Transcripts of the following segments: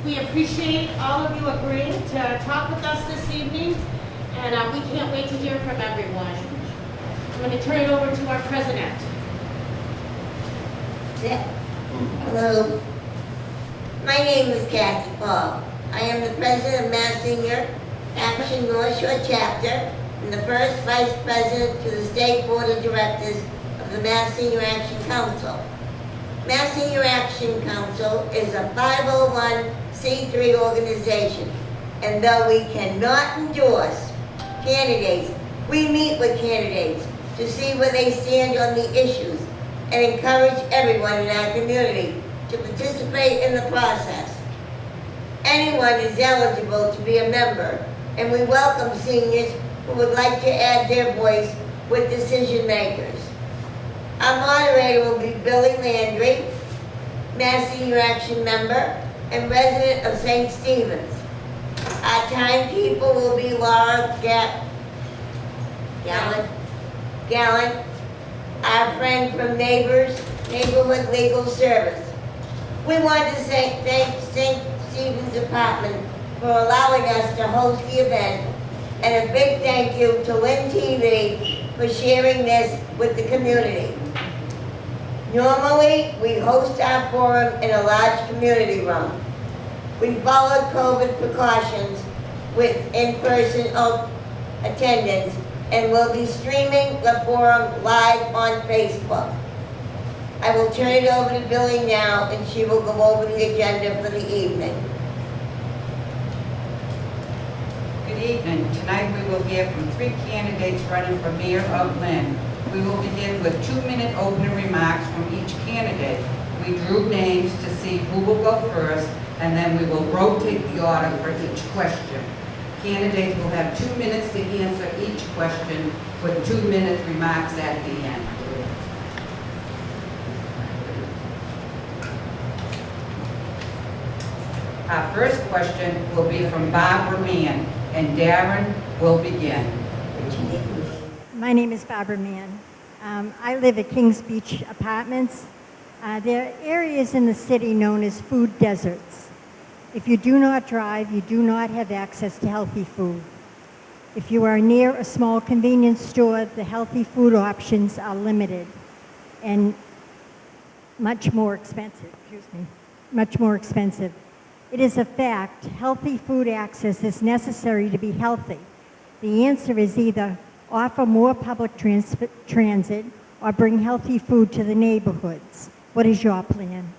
We appreciate all of you agreeing to talk with us this evening, and we can't wait to hear from everyone. I'm going to turn it over to our president. Hello. My name is Kathy Paul. I am the president of Mass Senior Action North Shore Chapter and the first vice president to the State Board of Directors of the Mass Senior Action Council. Mass Senior Action Council is a 501c3 organization, and though we cannot endorse candidates, we meet with candidates to see where they stand on the issues and encourage everyone in our community to participate in the process. Anyone is eligible to be a member, and we welcome seniors who would like to add their voice with decision makers. Our moderator will be Billy Landry, Mass Senior Action member and resident of St. Stephen's. Our timekeeper will be Laura Gallant, our friend from Neighborhood Legal Service. We want to thank St. Stephen's Apartment for allowing us to host the event, and a big thank you to Lynn TV for sharing this with the community. Normally, we host our forum in a large community room. We followed COVID precautions with in-person attendance and will be streaming the forum live on Facebook. I will turn it over to Billy now, and she will go over the agenda for the evening. Good evening. Tonight we will hear from 3 candidates running for mayor of Lynn. We will begin with 2-minute opening remarks from each candidate. We drew names to see who will go first, and then we will rotate the order for each question. Candidates will have 2 minutes to answer each question with 2-minute remarks at the end. Our first question will be from Barbara Mann, and Darren will begin. My name is Barbara Mann. I live at Kings Beach Apartments. There are areas in the city known as food deserts. If you do not drive, you do not have access to healthy food. If you are near a small convenience store, the healthy food options are limited and much more expensive. It is a fact, healthy food access is necessary to be healthy. The answer is either offer more public transit or bring healthy food to the neighborhoods. What is your plan?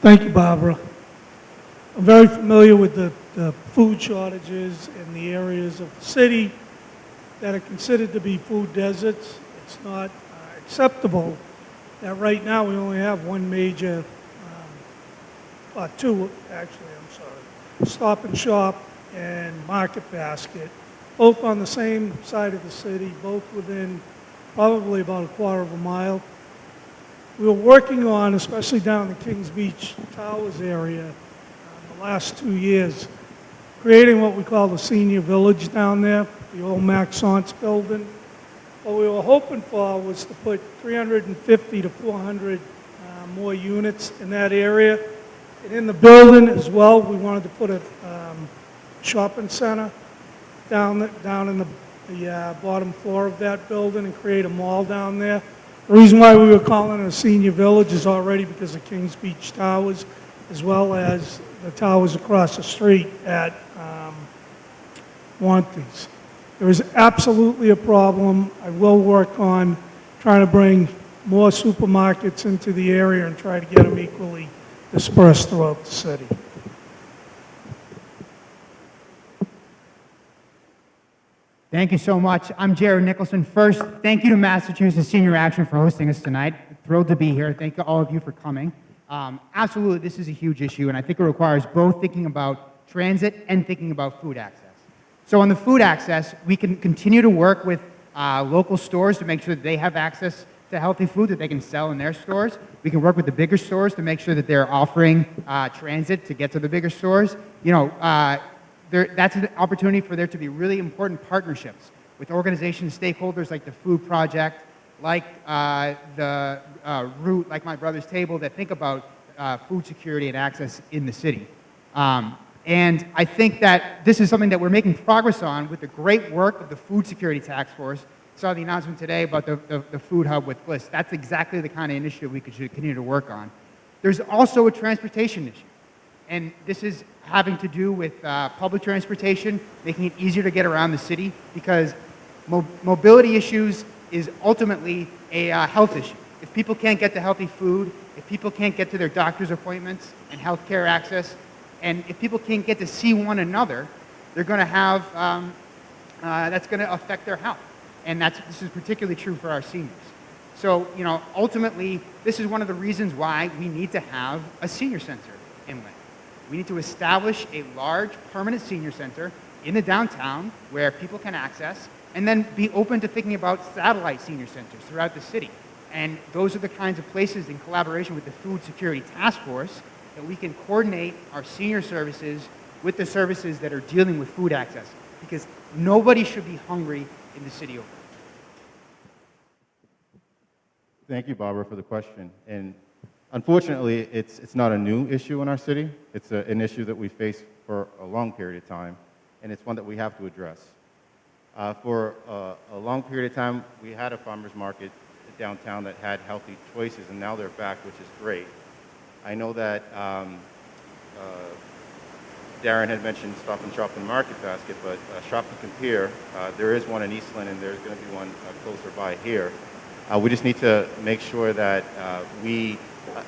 Thank you, Barbara. I'm very familiar with the food shortages in the areas of the city that are considered to be food deserts. It's not acceptable that right now we only have one major, two actually, Stop and Shop and Market Basket, both on the same side of the city, both within probably about a quarter of a mile. We were working on, especially down in the Kings Beach Towers area, the last 2 years, creating what we call the senior village down there, the old Maxence building. What we were hoping for was to put 350 to 400 more units in that area. And in the building as well, we wanted to put a shopping center down in the bottom floor of that building and create a mall down there. The reason why we were calling it a senior village is already because of Kings Beach Towers, as well as the towers across the street at Wanties. There is absolutely a problem. I will work on trying to bring more supermarkets into the area and try to get them equally dispersed throughout the city. Thank you so much. I'm Jared Nicholson. First, thank you to Massachusetts Senior Action for hosting us tonight. Thrilled to be here. Thank you all of you for coming. Absolutely, this is a huge issue, and I think it requires both thinking about transit and thinking about food access. So on the food access, we can continue to work with local stores to make sure that they have access to healthy food that they can sell in their stores. We can work with the bigger stores to make sure that they're offering transit to get to the bigger stores. You know, that's an opportunity for there to be really important partnerships with organizations, stakeholders like the Food Project, like the Root, like My Brother's Table, that think about food security and access in the city. And I think that this is something that we're making progress on with the great work of the Food Security Task Force. Saw the announcement today about the food hub with Bliss. That's exactly the kind of initiative we should continue to work on. There's also a transportation issue. And this is having to do with public transportation, making it easier to get around the city, because mobility issues is ultimately a health issue. If people can't get to healthy food, if people can't get to their doctor's appointments and healthcare access, and if people can't get to see one another, they're going to have, that's going to affect their health. And this is particularly true for our seniors. So, ultimately, this is one of the reasons why we need to have a senior center in Lynn. We need to establish a large permanent senior center in the downtown where people can access, and then be open to thinking about satellite senior centers throughout the city. And those are the kinds of places, in collaboration with the Food Security Task Force, that we can coordinate our senior services with the services that are dealing with food access, because nobody should be hungry in the city overall. Thank you, Barbara, for the question. And unfortunately, it's not a new issue in our city. It's an issue that we face for a long period of time, and it's one that we have to address. For a long period of time, we had a farmer's market downtown that had healthy choices, and now they're back, which is great. I know that Darren had mentioned Stop and Shop and Market Basket, but Shop and Compare, there is one in East Lynn, and there's going to be one closer by here. We just need to make sure that we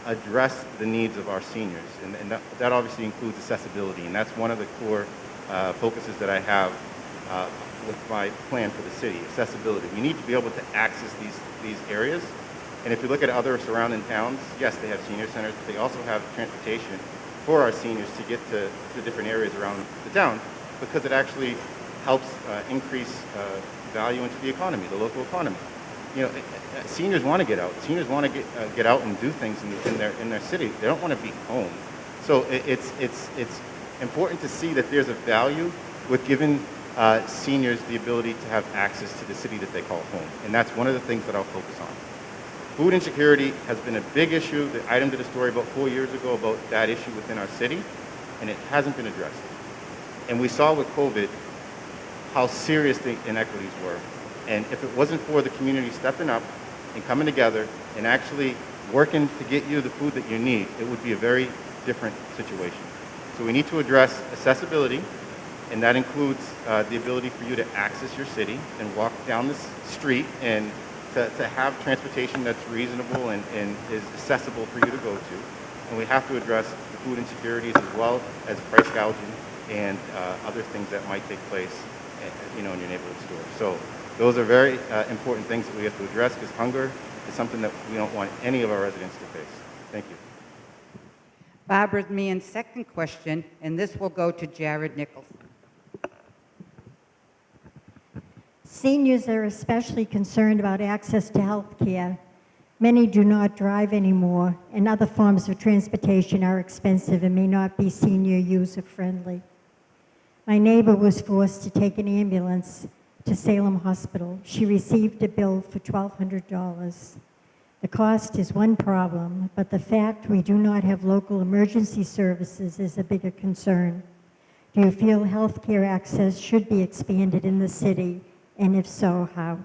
address the needs of our seniors, and that obviously includes accessibility, and that's one of the core focuses that I have with my plan for the city, accessibility. We need to be able to access these areas. And if you look at other surrounding towns, yes, they have senior centers, but they also have transportation for our seniors to get to different areas around the town, because it actually helps increase value into the economy, the local economy. Seniors want to get out. Seniors want to get out and do things in their city. They don't want to be home. So it's important to see that there's a value with giving seniors the ability to have access to the city that they call home. And that's one of the things that I'll focus on. Food insecurity has been a big issue. The item did a story about 4 years ago about that issue within our city, and it hasn't been addressed. And we saw with COVID how serious the inequities were. And if it wasn't for the community stepping up and coming together and actually working to get you the food that you need, it would be a very different situation. So we need to address accessibility, and that includes the ability for you to access your city and walk down the street, and to have transportation that's reasonable and is accessible for you to go to. And we have to address the food insecurities as well as price gouging and other things that might take place in your neighborhood store. So those are very important things that we have to address, because hunger is something that we don't want any of our residents to face. Thank you. Barbara Meehan's second question, and this will go to Jared Nicholson. Seniors are especially concerned about access to health care. Many do not drive anymore, and other forms of transportation are expensive and may not be senior user-friendly. My neighbor was forced to take an ambulance to Salem Hospital. She received a bill for $1,200. The cost is one problem, but the fact we do not have local emergency services is a bigger concern. Do you feel health care access should be expanded in the city? And if so, how?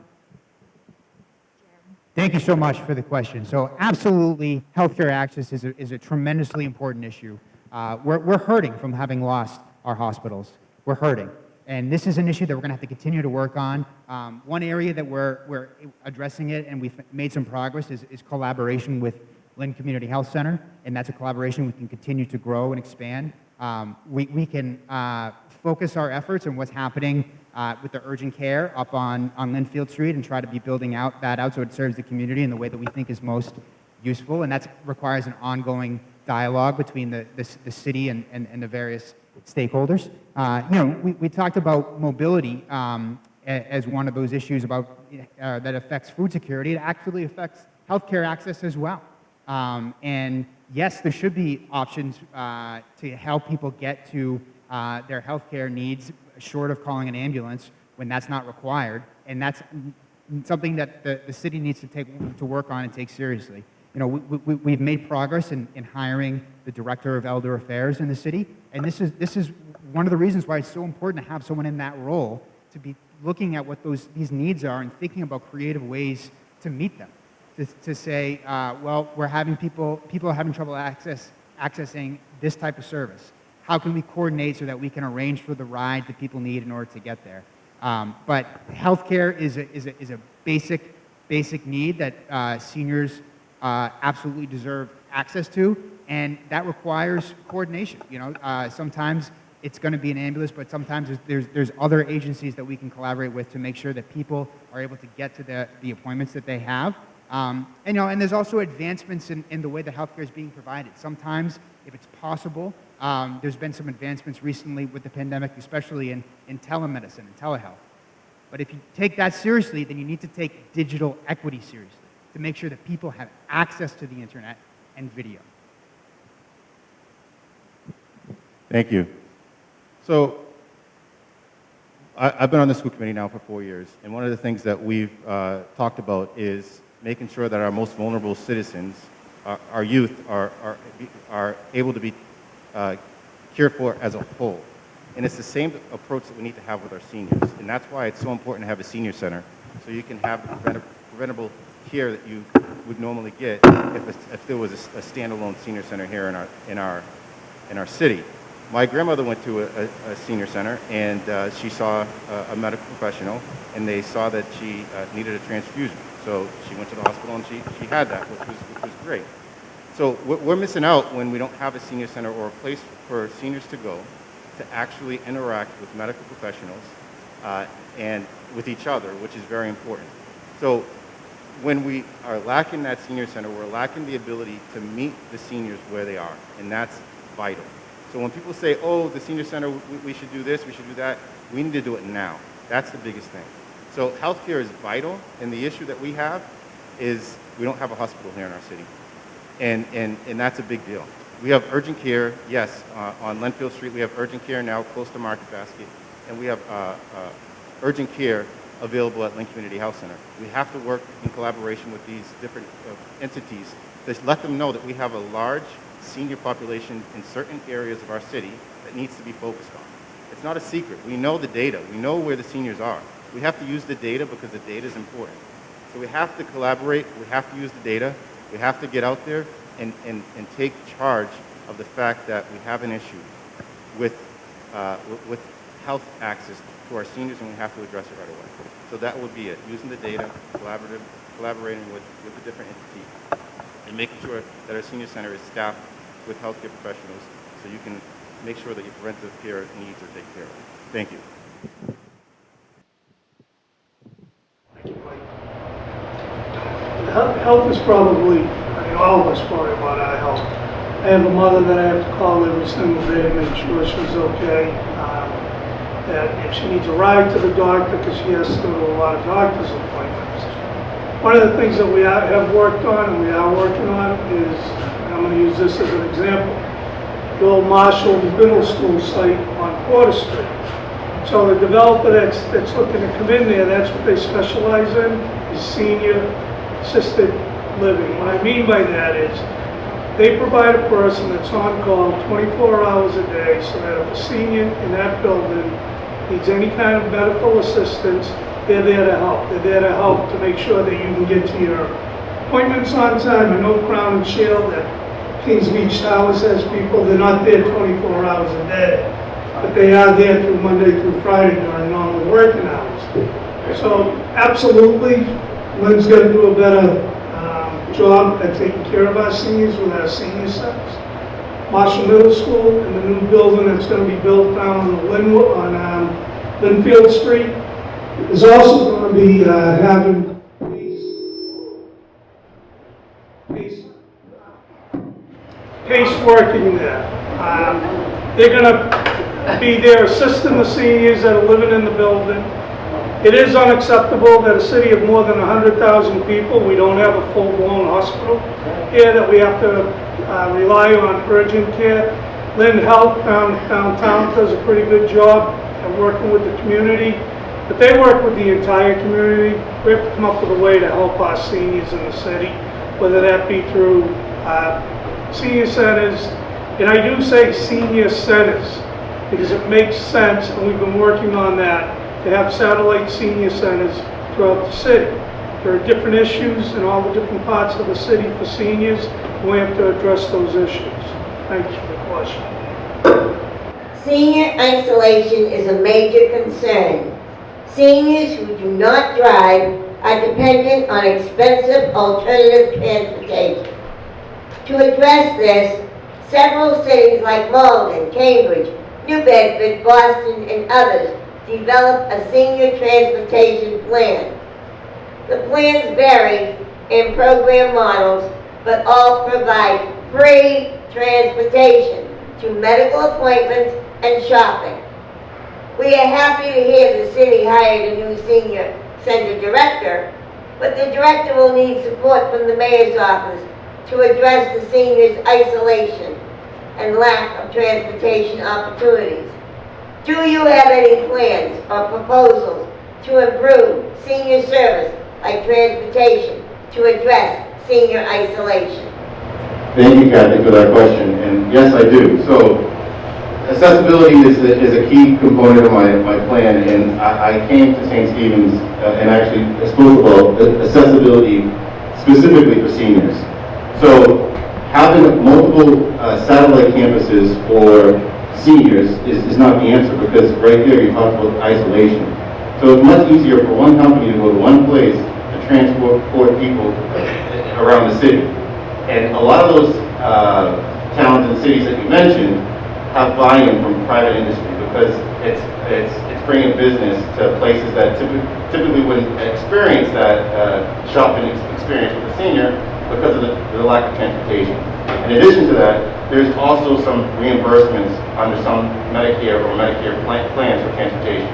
Thank you so much for the question. So absolutely, healthcare access is a tremendously important issue. We're hurting from having lost our hospitals. We're hurting. And this is an issue that we're going to have to continue to work on. One area that we're addressing it, and we've made some progress, is collaboration with Lynn Community Health Center, and that's a collaboration we can continue to grow and expand. We can focus our efforts on what's happening with the urgent care up on Linfield Street, and try to be building that out so it serves the community in the way that we think is most useful, and that requires an ongoing dialogue between the city and the various stakeholders. We talked about mobility as one of those issues about that affects food security. It actually affects healthcare access as well. And yes, there should be options to help people get to their healthcare needs short of calling an ambulance when that's not required. And that's something that the city needs to work on and take seriously. You know, we've made progress in hiring the director of elder affairs in the city, and this is one of the reasons why it's so important to have someone in that role to be looking at what these needs are and thinking about creative ways to meet them. To say, well, we're having people are having trouble accessing this type of service. How can we coordinate so that we can arrange for the rides that people need in order to get there? But healthcare is a basic need that seniors absolutely deserve access to, and that requires coordination. You know, sometimes it's going to be an ambulance, but sometimes there's other agencies that we can collaborate with to make sure that people are able to get to the appointments that they have. And there's also advancements in the way that healthcare is being provided. Sometimes, if it's possible, there's been some advancements recently with the pandemic, especially in telemedicine and telehealth. But if you take that seriously, then you need to take digital equity seriously to make sure that people have access to the internet and video. Thank you. So I've been on the school committee now for 4 years, and one of the things that we've talked about is making sure that our most vulnerable citizens, our youth, are able to be cared for as a whole. And it's the same approach that we need to have with our seniors. And that's why it's so important to have a senior center, so you can have the preventable care that you would normally get if there was a standalone senior center here in our city. My grandmother went to a senior center, and she saw a medical professional, and they saw that she needed a transfusion. So she went to the hospital, and she had that, which was great. So we're missing out when we don't have a senior center or a place for seniors to go to actually interact with medical professionals and with each other, which is very important. So when we are lacking that senior center, we're lacking the ability to meet the seniors where they are, and that's vital. So when people say, oh, the senior center, we should do this, we should do that, we need to do it now. That's the biggest thing. So healthcare is vital, and the issue that we have is we don't have a hospital here in our city. And that's a big deal. We have urgent care, yes, on Lenfield Street, we have urgent care now close to Market Basket, and we have urgent care available at Lynn Community Health Center. We have to work in collaboration with these different entities to let them know that we have a large senior population in certain areas of our city that needs to be focused on. It's not a secret. We know the data. We know where the seniors are. We have to use the data because the data is important. So we have to collaborate. We have to use the data. We have to get out there and take charge of the fact that we have an issue with health access to our seniors, and we have to address it right away. So that would be it, using the data, collaborating with the different entities, and making sure that our senior center is staffed with healthcare professionals so you can make sure that your preventive care needs are taken care of. Thank you. Health is probably, all of us worry about our health. I have a mother that I have to call every single day to make sure she's okay. That if she needs a ride to the doctor, because she has to go to a lot of doctor's appointments. One of the things that we have worked on and we are working on is, and I'm going to use this as an example, the old Marshall Middle School site on Porter Street. So the developer that's looking to come in there, that's what they specialize in, is senior assisted living. What I mean by that is they provide a person that's on call 24 hours a day, so that if a senior in that building needs any kind of medical assistance, they're there to help. They're there to help to make sure that you can get to your appointments on time. I know Crown and Shield that Kings Beach Towers has people, they're not there 24 hours a day, but they are there through Monday through Friday during normal working hours. So absolutely, Lynn's got to do a better job at taking care of our seniors with our senior centers. Marshall Middle School and the new building that's going to be built down on Linfield Street is also going to be having pace working there. They're going to be there assisting the seniors that are living in the building. It is unacceptable that a city of more than 100,000 people, we don't have a full-blown hospital here, that we have to rely on urgent care. Lynn Health downtown does a pretty good job at working with the community But they work with the entire community. We have to come up with a way to help our seniors in the city, whether that be through senior centers, and I do say senior centers because it makes sense, and we've been working on that, to have satellite senior centers throughout the city. There are different issues in all the different parts of the city for seniors, and we have to address those issues. Thank you for the question. Senior isolation is a major concern. Seniors who do not drive are dependent on expensive alternative transportation. To address this, several cities like Malden, Cambridge, New Bedford, Boston, and others developed a senior transportation plan. The plans vary in program models, but all provide free transportation to medical appointments and shopping. We are happy to hear the city hired a new senior center director, but the director will need support from the mayor's office to address the seniors' isolation and lack of transportation opportunities. Do you have any plans or proposals to improve senior service like transportation to address senior isolation? Thank you, Kathy, for that question. And yes, I do. So accessibility is a key component of my plan, and I came to St. Stephen's and actually spoke about accessibility specifically for seniors. So having multiple satellite campuses for seniors is not the answer, because right there you talked about isolation. So it's much easier for one company to go to one place to transport people around the city. And a lot of those towns and cities that you mentioned have buy-in from private industry, because it's bringing business to places that typically wouldn't experience that shopping experience with a senior because of the lack of transportation. In addition to that, there's also some reimbursements under some Medicare or Medicare plans for transportation.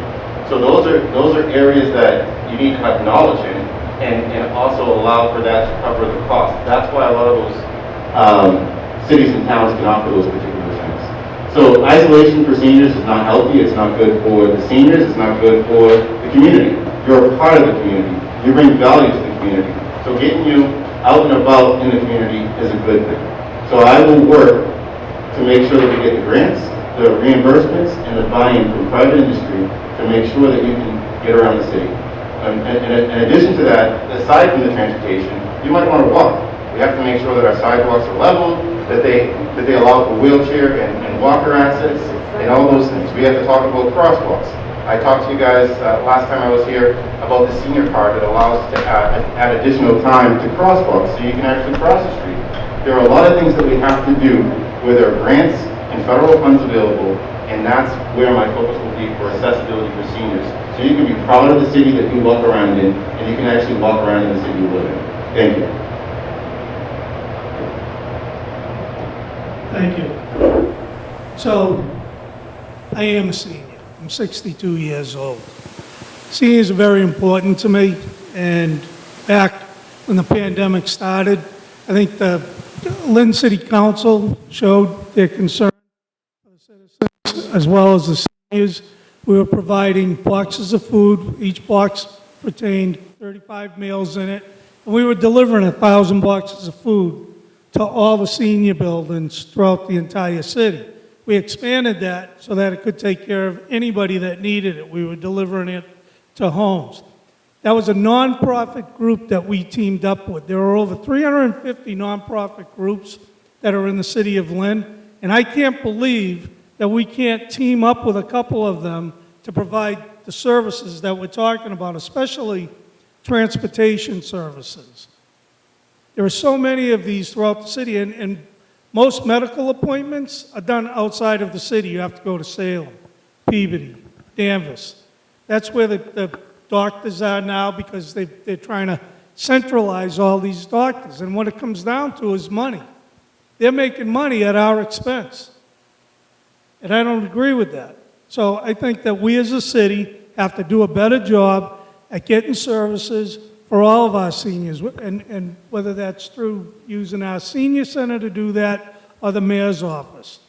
So those are areas that you need to have knowledge in, and also allow for that to cover the cost. That's why a lot of those cities and towns can offer those particular things. So isolation for seniors is not healthy. It's not good for the seniors. It's not good for the community. You're a part of the community. You bring value to the community. So getting you out and about in the community is a good thing. So I will work to make sure that we get the grants, the reimbursements, and the buy-in from private industry to make sure that you can get around the city. And in addition to that, aside from the transportation, you might want to walk. We have to make sure that our sidewalks are level, that they allow for wheelchair and walker access, and all those things. We have to talk about crosswalks. I talked to you guys last time I was here about the senior card that allows us to add additional time to crosswalks so you can actually cross the street. There are a lot of things that we have to do where there are grants and federal funds available, and that's where my focus will be for accessibility for seniors. So you can be proud of the city that you walk around in, and you can actually walk around in the city you live in. Thank you. Thank you. So, I am a senior. I'm 62 years old. Seniors are very important to me, and back when the pandemic started, I think the Lynn City Council showed their concern for the citizens as well as the seniors. We were providing boxes of food. Each box contained 35 meals in it, and we were delivering 1,000 boxes of food to all the senior buildings throughout the entire city. We expanded that so that it could take care of anybody that needed it. We were delivering it to homes. That was a nonprofit group that we teamed up with. There are over 350 nonprofit groups that are in the city of Lynn, and I can't believe that we can't team up with a couple of them to provide the services that we're talking about, especially transportation services. There are so many of these throughout the city, and most medical appointments are done outside of the city. You have to go to Salem, Peabody, Danvers. That's where the doctors are now, because they're trying to centralize all these doctors. And what it comes down to is money. They're making money at our expense. And I don't agree with that. So I think that we as a city have to do a better job at getting services for all of our seniors, and whether that's through using our senior center to do that or the mayor's office.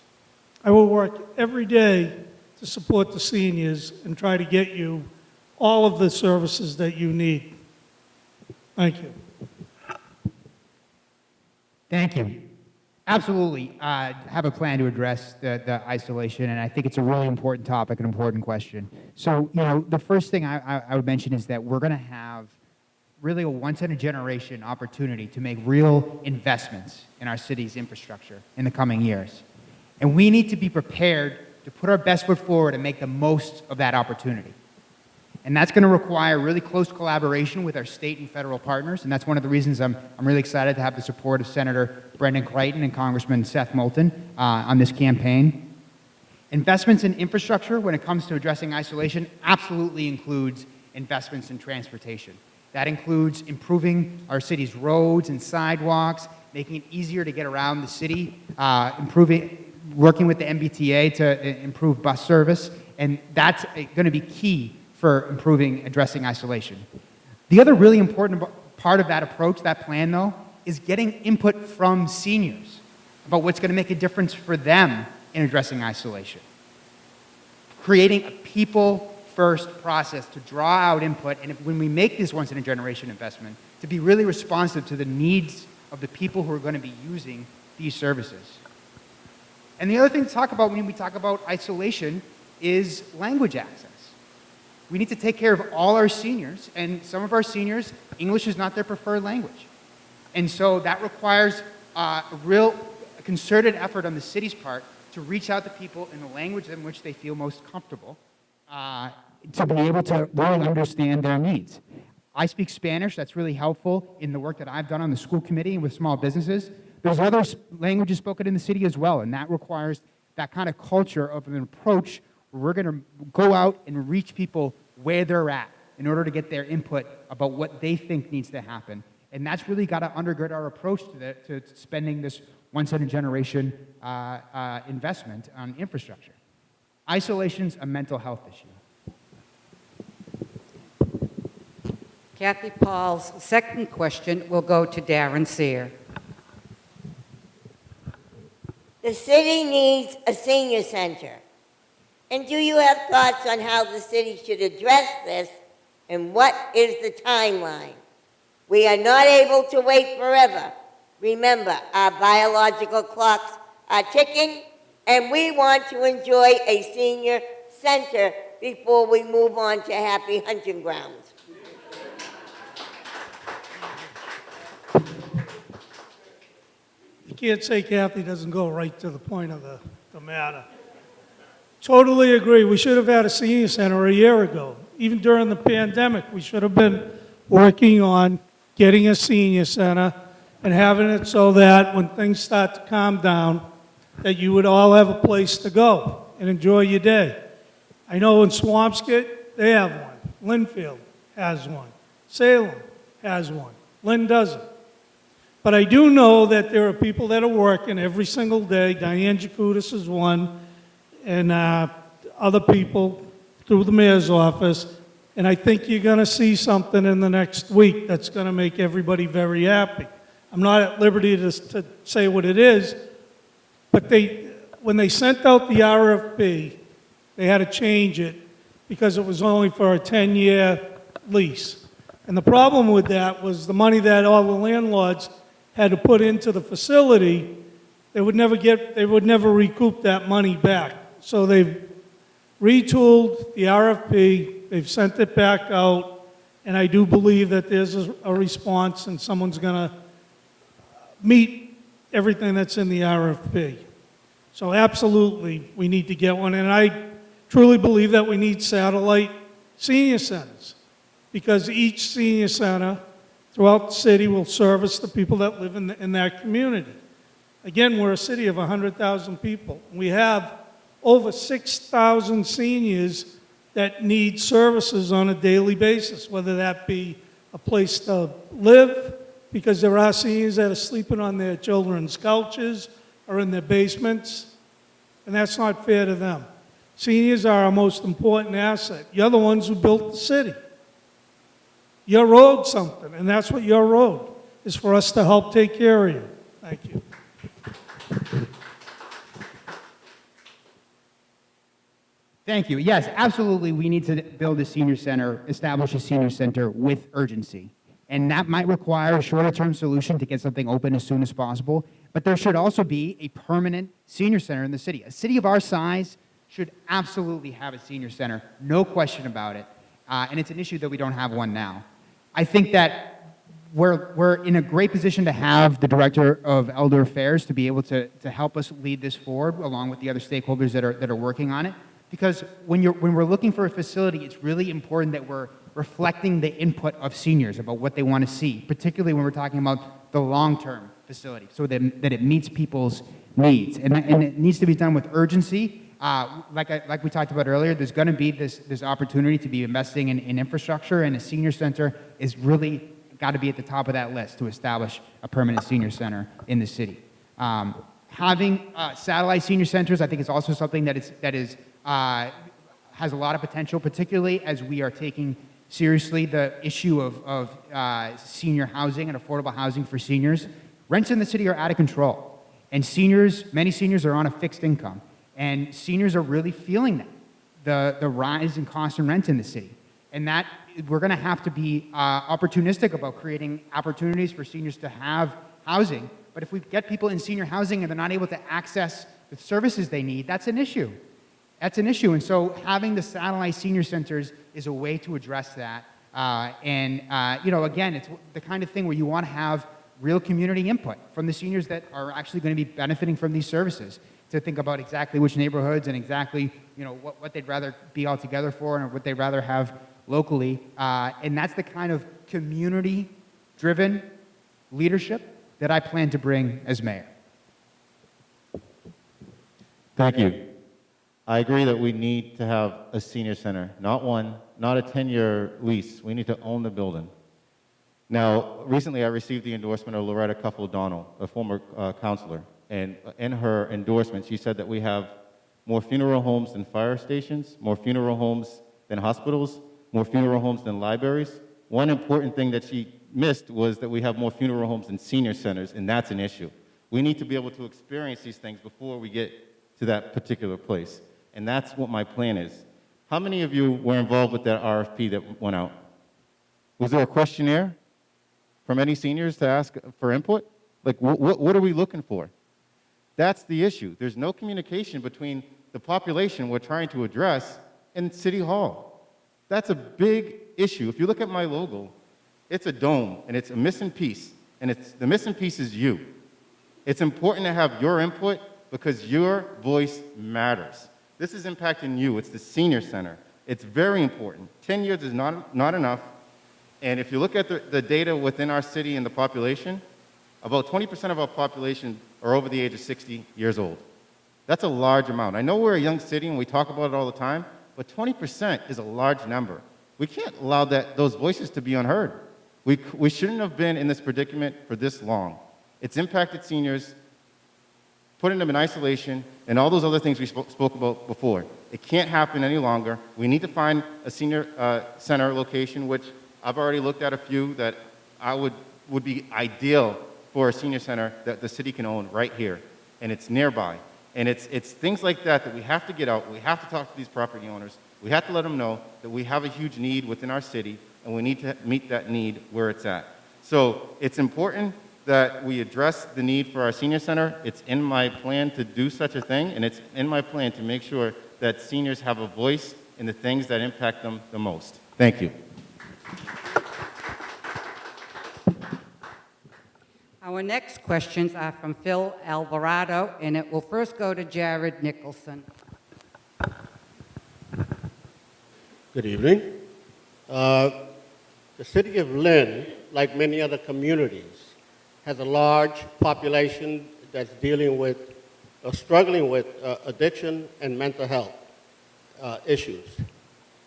I will work every day to support the seniors and try to get you all of the services that you need. Thank you. Thank you. Absolutely. Have a plan to address the isolation, and I think it's a really important topic, an important question. So, the first thing I would mention is that we're going to have really a once-in-a-generation opportunity to make real investments in our city's infrastructure in the coming years. And we need to be prepared to put our best foot forward and make the most of that opportunity. And that's going to require really close collaboration with our state and federal partners, and that's one of the reasons I'm really excited to have the support of Senator Brendan Creighton and Congressman Seth Moulton on this campaign. Investments in infrastructure when it comes to addressing isolation absolutely includes investments in transportation. That includes improving our city's roads and sidewalks, making it easier to get around the city, working with the MBTA to improve bus service, and that's going to be key for addressing isolation. The other really important part of that approach, that plan though, is getting input from seniors about what's going to make a difference for them in addressing isolation. Creating a people-first process to draw out input, and when we make this once-in-a-generation investment, to be really responsive to the needs of the people who are going to be using these services. And the other thing to talk about when we talk about isolation is language access. We need to take care of all our seniors, and some of our seniors, English is not their preferred language. And so that requires a real concerted effort on the city's part to reach out to people in the language in which they feel most comfortable to be able to really understand their needs. I speak Spanish. That's really helpful in the work that I've done on the school committee and with small businesses. There's other languages spoken in the city as well, and that requires that kind of culture of an approach where we're going to go out and reach people where they're at in order to get their input about what they think needs to happen. And that's really got to undergird our approach to spending this once-in-a-generation investment on infrastructure. Isolation's a mental health issue. Kathy Paul's second question will go to Darren Cyr. The city needs a senior center. And do you have thoughts on how the city should address this, and what is the timeline? We are not able to wait forever. Remember, our biological clocks are ticking, and we want to enjoy a senior center before we move on to happy hunting grounds. You can't say Kathy doesn't go right to the point of the matter. Totally agree. We should have had a senior center a year ago. Even during the pandemic, we should have been working on getting a senior center and having it so that when things start to calm down, that you would all have a place to go and enjoy your day. I know in Swampscott, they have one. Linfield has one. Salem has one. Lynn doesn't. But I do know that there are people that are working every single day. Diane Jacutis is one, and other people through the mayor's office. And I think you're going to see something in the next week that's going to make everybody very happy. I'm not at liberty to say what it is, but when they sent out the RFP, they had to change it because it was only for a 10-year lease. And the problem with that was the money that all the landlords had to put into the facility, they would never recoup that money back. So they've retooled the RFP, they've sent it back out, and I do believe that there's a response and someone's going to meet everything that's in the RFP. So absolutely, we need to get one, and I truly believe that we need satellite senior centers, because each senior center throughout the city will service the people that live in that community. Again, we're a city of 100,000 people. We have over 6,000 seniors that need services on a daily basis, whether that be a place to live, because there are seniors that are sleeping on their children's couches or in their basements, and that's not fair to them. Seniors are our most important asset. You're the ones who built the city. You're owed something, and that's what you're owed, is for us to help take care of you. Thank you. Thank you. Yes, absolutely. We need to build a senior center, establish a senior center with urgency. And that might require a shorter-term solution to get something open as soon as possible. But there should also be a permanent senior center in the city. A city of our size should absolutely have a senior center, no question about it. And it's an issue that we don't have one now. I think that we're in a great position to have the Director of Elder Affairs to be able to help us lead this forward along with the other stakeholders that are working on it. Because when we're looking for a facility, it's really important that we're reflecting the input of seniors about what they want to see, particularly when we're talking about the long-term facility, so that it meets people's needs. And it needs to be done with urgency. Like we talked about earlier, there's going to be this opportunity to be investing in infrastructure, and a senior center is really got to be at the top of that list to establish a permanent senior center in the city. Having satellite senior centers, I think, is also something that has a lot of potential, particularly as we are taking seriously the issue of senior housing and affordable housing for seniors. Rents in the city are out of control, and many seniors are on a fixed income, and seniors are really feeling that, the rise in cost and rent in the city. And that we're going to have to be opportunistic about creating opportunities for seniors to have housing. But if we get people in senior housing and they're not able to access the services they need, that's an issue. That's an issue. And so having the satellite senior centers is a way to address that. Again, it's the kind of thing where you want to have real community input from the seniors that are actually going to be benefiting from these services, to think about exactly which neighborhoods and exactly what they'd rather be all together for and what they'd rather have locally. And that's the kind of community-driven leadership that I plan to bring as mayor. Thank you. I agree that we need to have a senior center, not a 10-year lease. We need to own the building. Now, recently I received the endorsement of Loretta Cuffle-O'Donnell, a former counselor, and in her endorsement, she said that we have more funeral homes than fire stations, more funeral homes than hospitals, more funeral homes than libraries. One important thing that she missed was that we have more funeral homes than senior centers, and that's an issue. We need to be able to experience these things before we get to that particular place. And that's what my plan is. How many of you were involved with that RFP that went out? Was there a questionnaire from any seniors to ask for input? Like, what are we looking for? That's the issue. There's no communication between the population we're trying to address and City Hall. That's a big issue. If you look at my logo, it's a dome, and it's a missing piece, and the missing piece is you. It's important to have your input because your voice matters. This is impacting you. It's the senior center. It's very important. 10 years is not enough. And if you look at the data within our city and the population, about 20% of our population are over the age of 60 years old. That's a large amount. I know we're a young city and we talk about it all the time, but 20% is a large number. We can't allow those voices to be unheard. We shouldn't have been in this predicament for this long. It's impacted seniors, putting them in isolation, and all those other things we spoke about before. It can't happen any longer. We need to find a senior center location, which I've already looked at a few that I would be ideal for a senior center that the city can own right here, and it's nearby. And it's things like that we have to get out. We have to talk to these property owners. We have to let them know that we have a huge need within our city, and we need to meet that need where it's at. So it's important that we address the need for our senior center. It's in my plan to do such a thing, and it's in my plan to make sure that seniors have a voice in the things that impact them the most. Thank you. Our next questions are from Phil Alvarado, and it will first go to Jared Nicholson. Good evening. The city of Lynn, like many other communities, has a large population that's dealing with or struggling with addiction and mental health issues.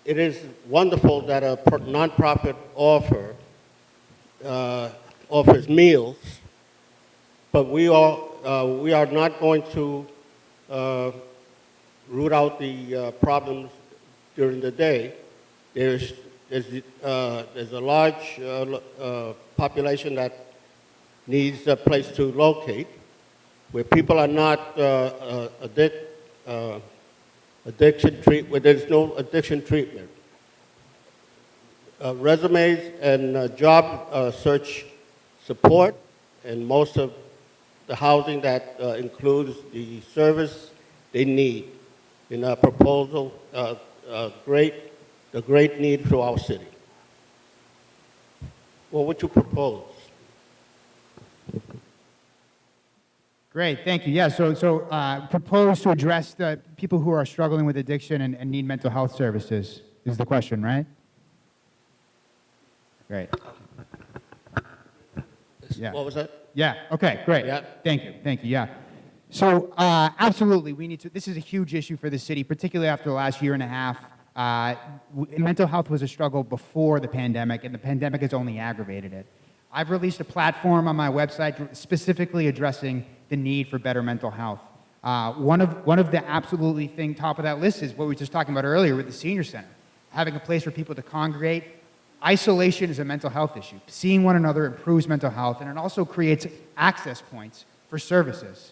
It is wonderful that a nonprofit offers meals, but we are not going to root out the problems during the day. There's a large population that needs a place to locate, where people are not where there's no addiction treatment. Resumes and job search support, and most of the housing that includes the service they need in our proposal, the great need for our city. What would you propose? Great, thank you. Yeah, so propose to address the people who are struggling with addiction and need mental health services is the question, right? Great. Yeah. What was that? Yeah, okay, great. Yeah. Thank you, yeah. So absolutely, we need to, this is a huge issue for the city, particularly after the last year and a half. Mental health was a struggle before the pandemic, and the pandemic has only aggravated it. I've released a platform on my website specifically addressing the need for better mental health. One of the absolutely top of that list is what we were just talking about earlier with the senior center, having a place for people to congregate. Isolation is a mental health issue. Seeing one another improves mental health, and it also creates access points for services.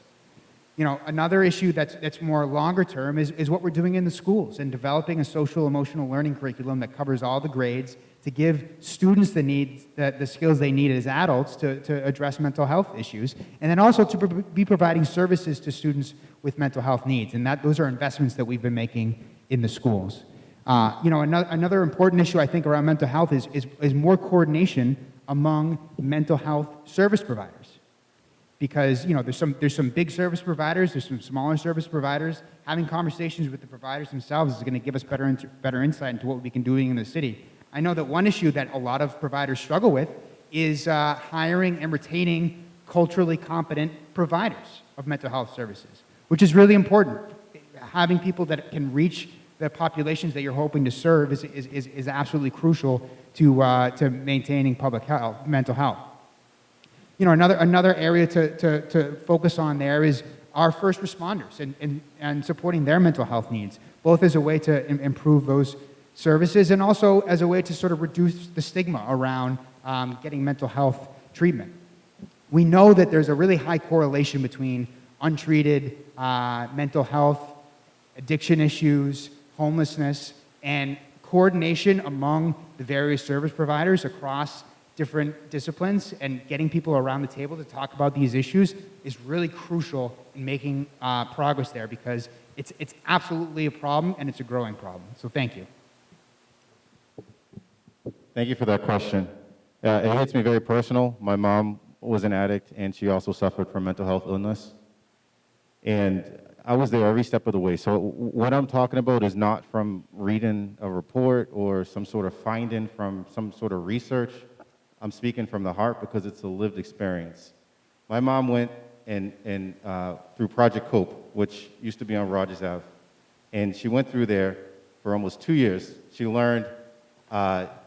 You know, another issue that's more longer term is what we're doing in the schools and developing a social emotional learning curriculum that covers all the grades to give students the skills they need as adults to address mental health issues, and then also to be providing services to students with mental health needs. And those are investments that we've been making in the schools. You know, another important issue I think around mental health is more coordination among mental health service providers. Because, you know, there's some big service providers, there's some smaller service providers. Having conversations with the providers themselves is going to give us better insight into what we can do in the city. I know that one issue that a lot of providers struggle with is hiring and retaining culturally competent providers of mental health services, which is really important. Having people that can reach the populations that you're hoping to serve is absolutely crucial to maintaining public health, mental health. You know, another area to focus on there is our first responders and supporting their mental health needs, both as a way to improve those services and also as a way to sort of reduce the stigma around getting mental health treatment. We know that there's a really high correlation between untreated mental health, addiction issues, homelessness, and coordination among the various service providers across different disciplines, and getting people around the table to talk about these issues is really crucial in making progress there, because it's absolutely a problem and it's a growing problem. So thank you. Thank you for that question. It hits me very personal. My mom was an addict, and she also suffered from mental health illness. And I was there every step of the way. So what I'm talking about is not from reading a report or some sort of finding from some sort of research. I'm speaking from the heart because it's a lived experience. My mom went through Project Cope, which used to be on Rogers Ave. And she went through there for almost 2 years. She learned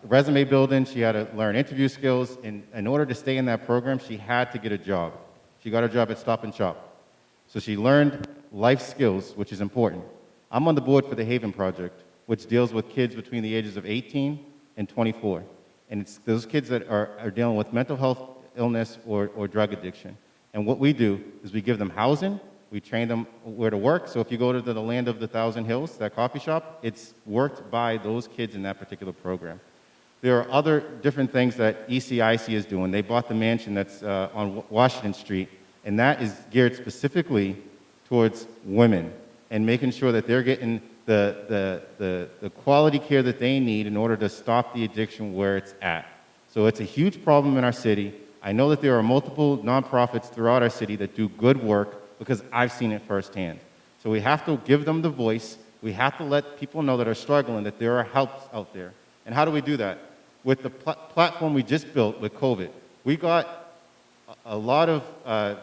resume building, she had to learn interview skills. And in order to stay in that program, she had to get a job. She got a job at Stop and Shop. So she learned life skills, which is important. I'm on the board for the Haven Project, which deals with kids between the ages of 18 and 24. And it's those kids that are dealing with mental health illness or drug addiction. And what we do is we give them housing, we train them where to work. So if you go to the Land of the Thousand Hills, that coffee shop, it's worked by those kids in that particular program. There are other different things that ECIC is doing. They bought the mansion that's on Washington Street, and that is geared specifically towards women and making sure that they're getting the quality care that they need in order to stop the addiction where it's at. So it's a huge problem in our city. I know that there are multiple nonprofits throughout our city that do good work because I've seen it firsthand. So we have to give them the voice. We have to let people know that are struggling that there are helps out there. And how do we do that? With the platform we just built with COVID, we got a lot of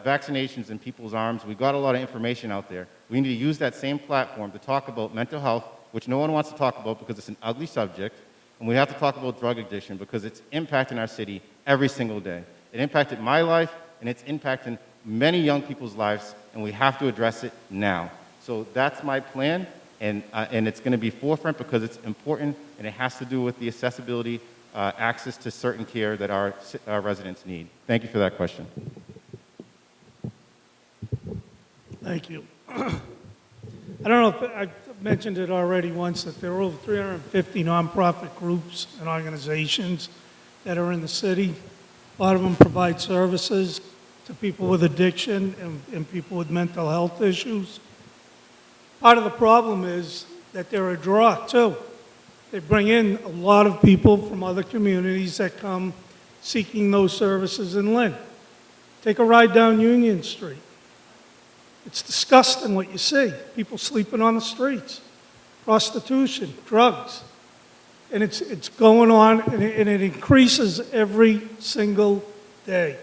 vaccinations in people's arms. We got a lot of information out there. We need to use that same platform to talk about mental health, which no one wants to talk about because it's an ugly subject. And we have to talk about drug addiction because it's impacting our city every single day. It impacted my life, and it's impacting many young people's lives, and we have to address it now. So that's my plan, and it's going to be forefront because it's important, and it has to do with the accessibility, access to certain care that our residents need. Thank you for that question. Thank you. I don't know if mentioned it already once, that there are over 350 nonprofit groups and organizations that are in the city. A lot of them provide services to people with addiction and people with mental health issues. Part of the problem is that they're a draw, too. They bring in a lot of people from other communities that come seeking those services in Lynn. Take a ride down Union Street. It's disgusting what you see. People sleeping on the streets, prostitution, drugs. And it's going on, and it increases every single day.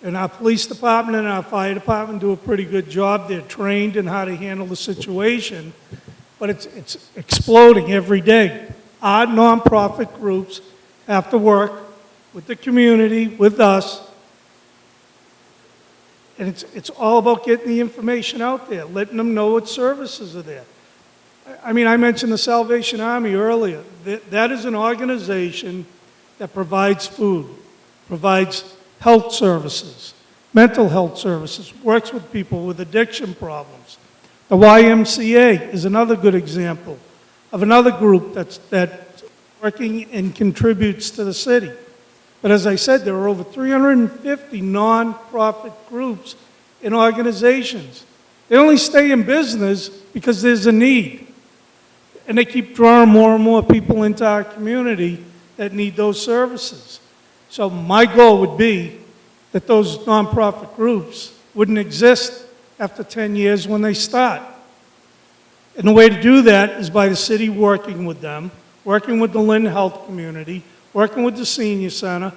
And our police department and our fire department do a pretty good job. They're trained in how to handle the situation, but it's exploding every day. Our nonprofit groups have to work with the community, with us, and it's all about getting the information out there, letting them know what services are there. I mean, I mentioned the Salvation Army earlier. That is an organization that provides food, provides health services, mental health services, works with people with addiction problems. The YMCA is another good example of another group that's working and contributes to the city. But as I said, there are over 350 nonprofit groups and organizations. They only stay in business because there's a need. And they keep drawing more and more people into our community that need those services. So my goal would be that those nonprofit groups wouldn't exist after 10 years when they start. And the way to do that is by the city working with them, working with the Lynn Health community, working with the senior center,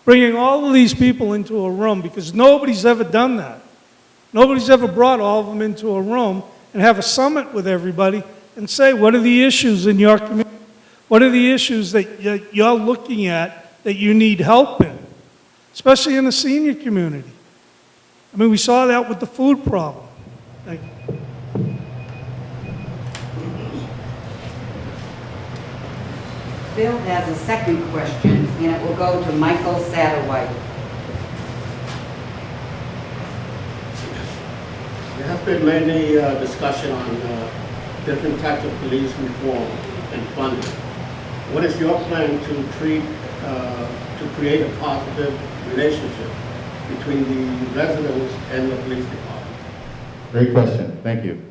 bringing all of these people into a room, because nobody's ever done that. Nobody's ever brought all of them into a room and have a summit with everybody and say, what are the issues in your community? What are the issues that you're looking at that you need help in, especially in the senior community? I mean, we saw that with the food problem. Thank you. Phil has a second question, and it will go to Michael Satterwhite. There has been many discussion on different types of police reform and funding. What is your plan to create a positive relationship between the residents and the police department? Great question. Thank you.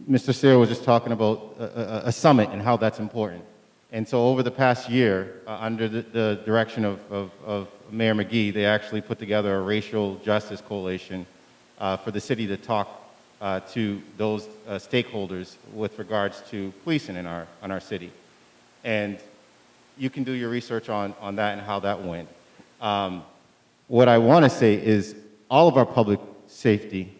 Mr. Cyr was just talking about a summit and how that's important. And so over the past year, under the direction of Mayor McGee, they actually put together a racial justice coalition for the city to talk to those stakeholders with regards to policing in our city. And you can do your research on that and how that went. What I want to say is all of our public safety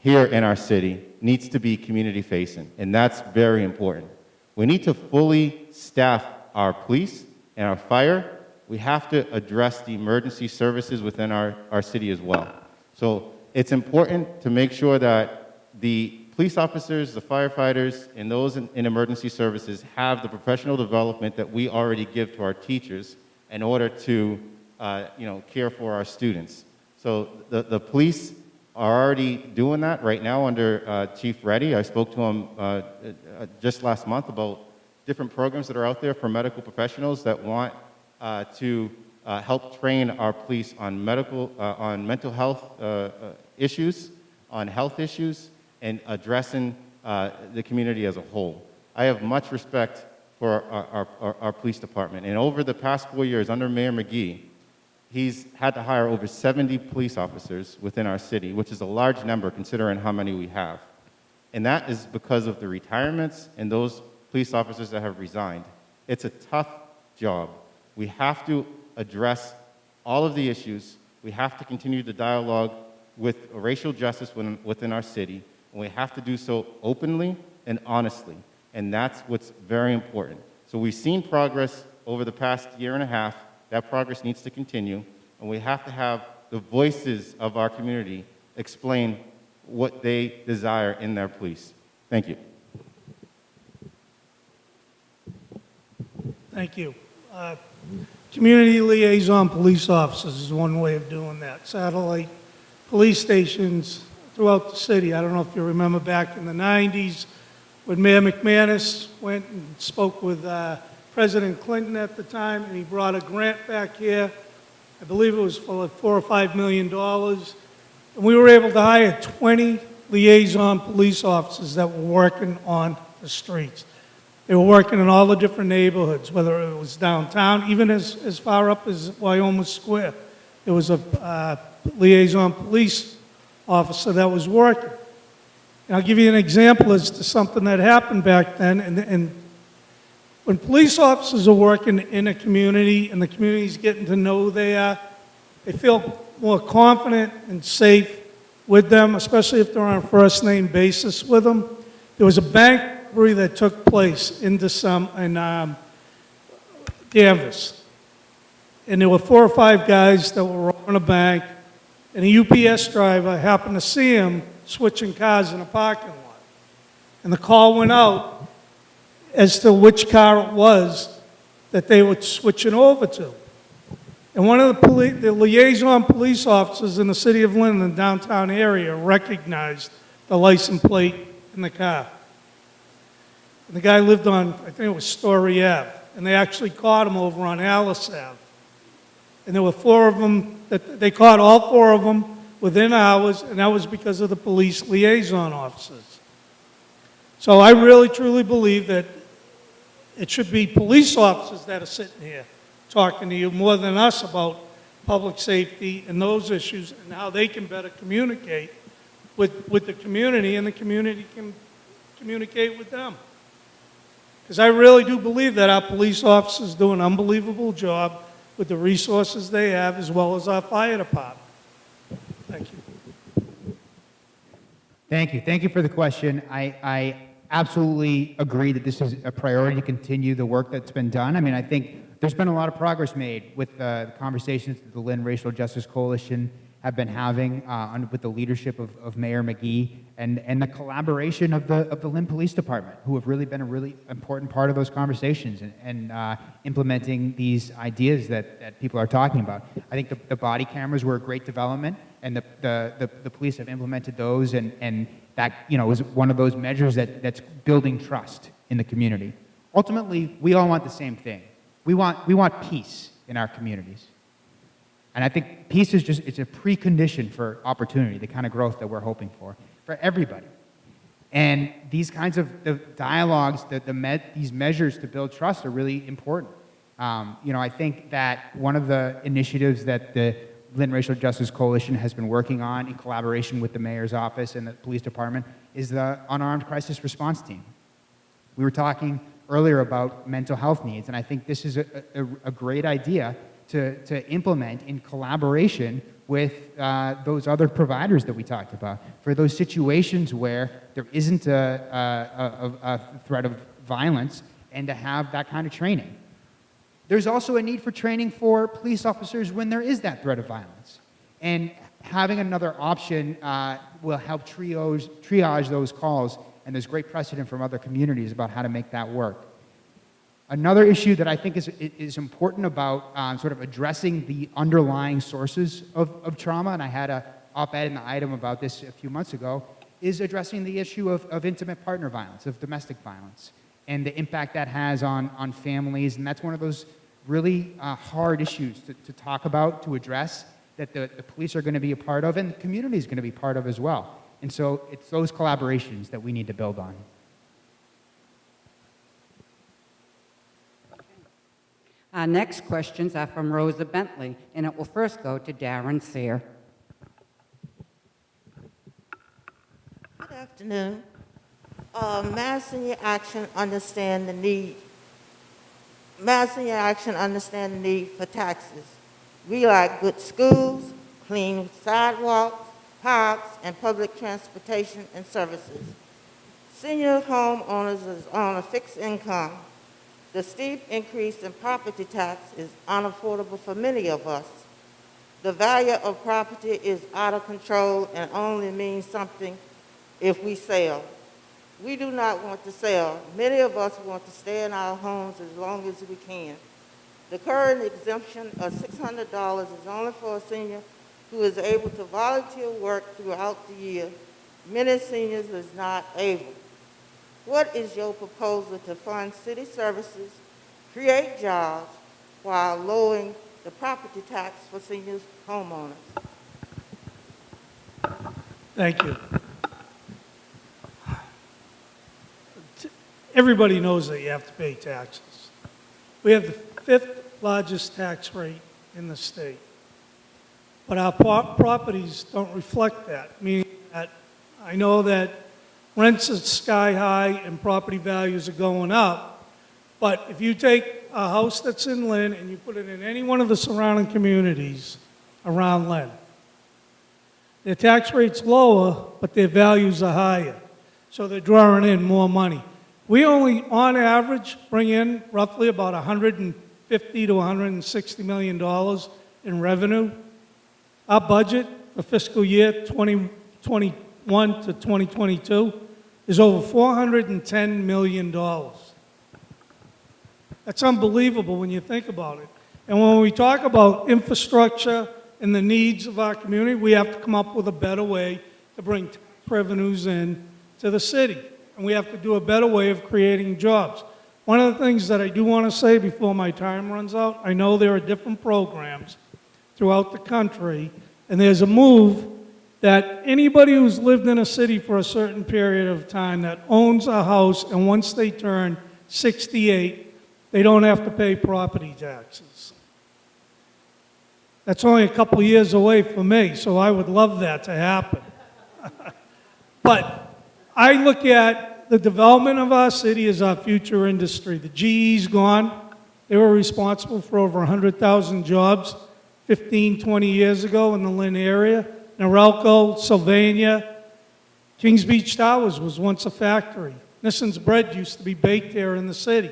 here in our city needs to be community facing, and that's very important. We need to fully staff our police and our fire. We have to address the emergency services within our city as well. So it's important to make sure that the police officers, the firefighters, and those in emergency services have the professional development that we already give to our teachers in order to care for our students. So the police are already doing that right now under Chief Reddy. I spoke to him just last month about different programs that are out there for medical professionals that want to help train our police on mental health issues, on health issues, and addressing the community as a whole. I have much respect for our police department, and over the past 4 years under Mayor McGee, he's had to hire over 70 police officers within our city, which is a large number considering how many we have. And that is because of the retirements and those police officers that have resigned. It's a tough job. We have to address all of the issues. We have to continue the dialogue with racial justice within our city, and we have to do so openly and honestly. And that's what's very important. So we've seen progress over the past year and a half. That progress needs to continue, and we have to have the voices of our community explain what they desire in their police. Thank you. Thank you. Community liaison police officers is one way of doing that. Satellite police stations throughout the city. I don't know if you remember back in the 90s when Mayor McManus went and spoke with President Clinton at the time, and he brought a grant back here. I believe it was for like $4 or $5 million. And we were able to hire 20 liaison police officers that were working on the streets. They were working in all the different neighborhoods, whether it was downtown, even as far up as Wyoming Square. There was a liaison police officer that was working. And I'll give you an example as to something that happened back then. And when police officers are working in a community and the community's getting to know they feel more confident and safe with them, especially if they're on a first-name basis with them. There was a bank robbery that took place in Danvers. And there were 4 or 5 guys that were robbing a bank, and a UPS driver happened to see him switching cars in a parking lot. And the call went out as to which car it was that they were switching over to. And one of the liaison police officers in the city of Lynn, in the downtown area, recognized the license plate in the car. And the guy lived on, I think it was Story Ave, and they actually caught him over on Alice Ave. And there were 4 of them, they caught all 4 of them within hours, and that was because of the police liaison officers. So I really, truly believe that it should be police officers that are sitting here talking to you more than us about public safety and those issues and how they can better communicate with the community, and the community can communicate with them. Because I really do believe that our police officers do an unbelievable job with the resources they have, as well as our fire department. Thank you. Thank you. Thank you for the question. I absolutely agree that this is a priority to continue the work that's been done. I mean, I think there's been a lot of progress made with the conversations that the Lynn Racial Justice Coalition have been having with the leadership of Mayor McGee and the collaboration of the Lynn Police Department, who have really been a really important part of those conversations and implementing these ideas that people are talking about. I think the body cameras were a great development, and the police have implemented those, and that is one of those measures that's building trust in the community. Ultimately, we all want the same thing. We want peace in our communities. And I think peace is it's a precondition for opportunity, the kind of growth that we're hoping for everybody. And these kinds of dialogues, these measures to build trust are really important. I think that one of the initiatives that the Lynn Racial Justice Coalition has been working on in collaboration with the mayor's office and the police department is the Unarmed Crisis Response Team. We were talking earlier about mental health needs, and I think this is a great idea to implement in collaboration with those other providers that we talked about for those situations where there isn't a threat of violence, and to have that kind of training. There's also a need for training for police officers when there is that threat of violence, and having another option will help triage those calls, and there's great precedent from other communities about how to make that work. Another issue that I think is important about sort of addressing the underlying sources of trauma, and I had an op-ed in the Item about this a few months ago, is addressing the issue of intimate partner violence, of domestic violence, and the impact that has on families. And that's one of those really hard issues to talk about, to address, that the police are going to be a part of, and the community is going to be part of as well. And so it's those collaborations that we need to build on. Our next questions are from Rosa Bentley, and it will first go to Darren Cyr. Good afternoon. Mass Senior Action understand the need. Mass Senior Action understand the need for taxes. We like good schools, clean sidewalks, parks, and public transportation and services. Senior homeowners is on a fixed income. The steep increase in property tax is unaffordable for many of us. The value of property is out of control and only means something if we sell. We do not want to sell. Many of us want to stay in our homes as long as we can. The current exemption of $600 is only for a senior who is able to volunteer work throughout the year many seniors is not able. What is your proposal to fund city services, create jobs, while lowering the property tax for seniors homeowners? Thank you. Everybody knows that you have to pay taxes. We have the fifth largest tax rate in the state. But our properties don't reflect that, meaning that I know that rents are sky high and property values are going up, but if you take a house that's in Lynn and you put it in any one of the surrounding communities around Lynn, their tax rate's lower, but their values are higher, so they're drawing in more money. We only, on average, bring in roughly about $150 to $160 million in revenue. Our budget for fiscal year 2021 to 2022 is over $410 million. That's unbelievable when you think about it. And when we talk about infrastructure and the needs of our community, we have to come up with a better way to bring tax revenues in to the city. And we have to do a better way of creating jobs. One of the things that I do want to say before my time runs out, I know there are different programs throughout the country, and there's a move that anybody who's lived in a city for a certain period of time that owns a house, and once they turn 68, they don't have to pay property taxes. That's only a couple years away for me, so I would love that to happen. But I look at the development of our city as our future industry. The GE's gone. They were responsible for over 100,000 jobs 15, 20 years ago in the Lynn area. Norelco, Sylvania, Kings Beach Towers was once a factory. Nisson's bread used to be baked here in the city.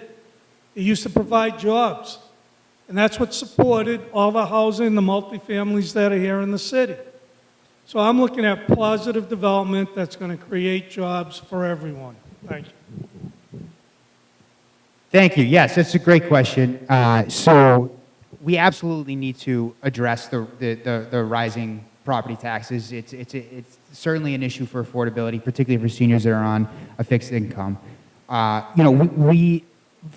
It used to provide jobs. And that's what supported all the housing, the multifamilies that are here in the city. So I'm looking at positive development that's going to create jobs for everyone. Thank you. Thank you. Yes, that's a great question. So we absolutely need to address the rising property taxes. It's certainly an issue for affordability, particularly for seniors that are on a fixed income. We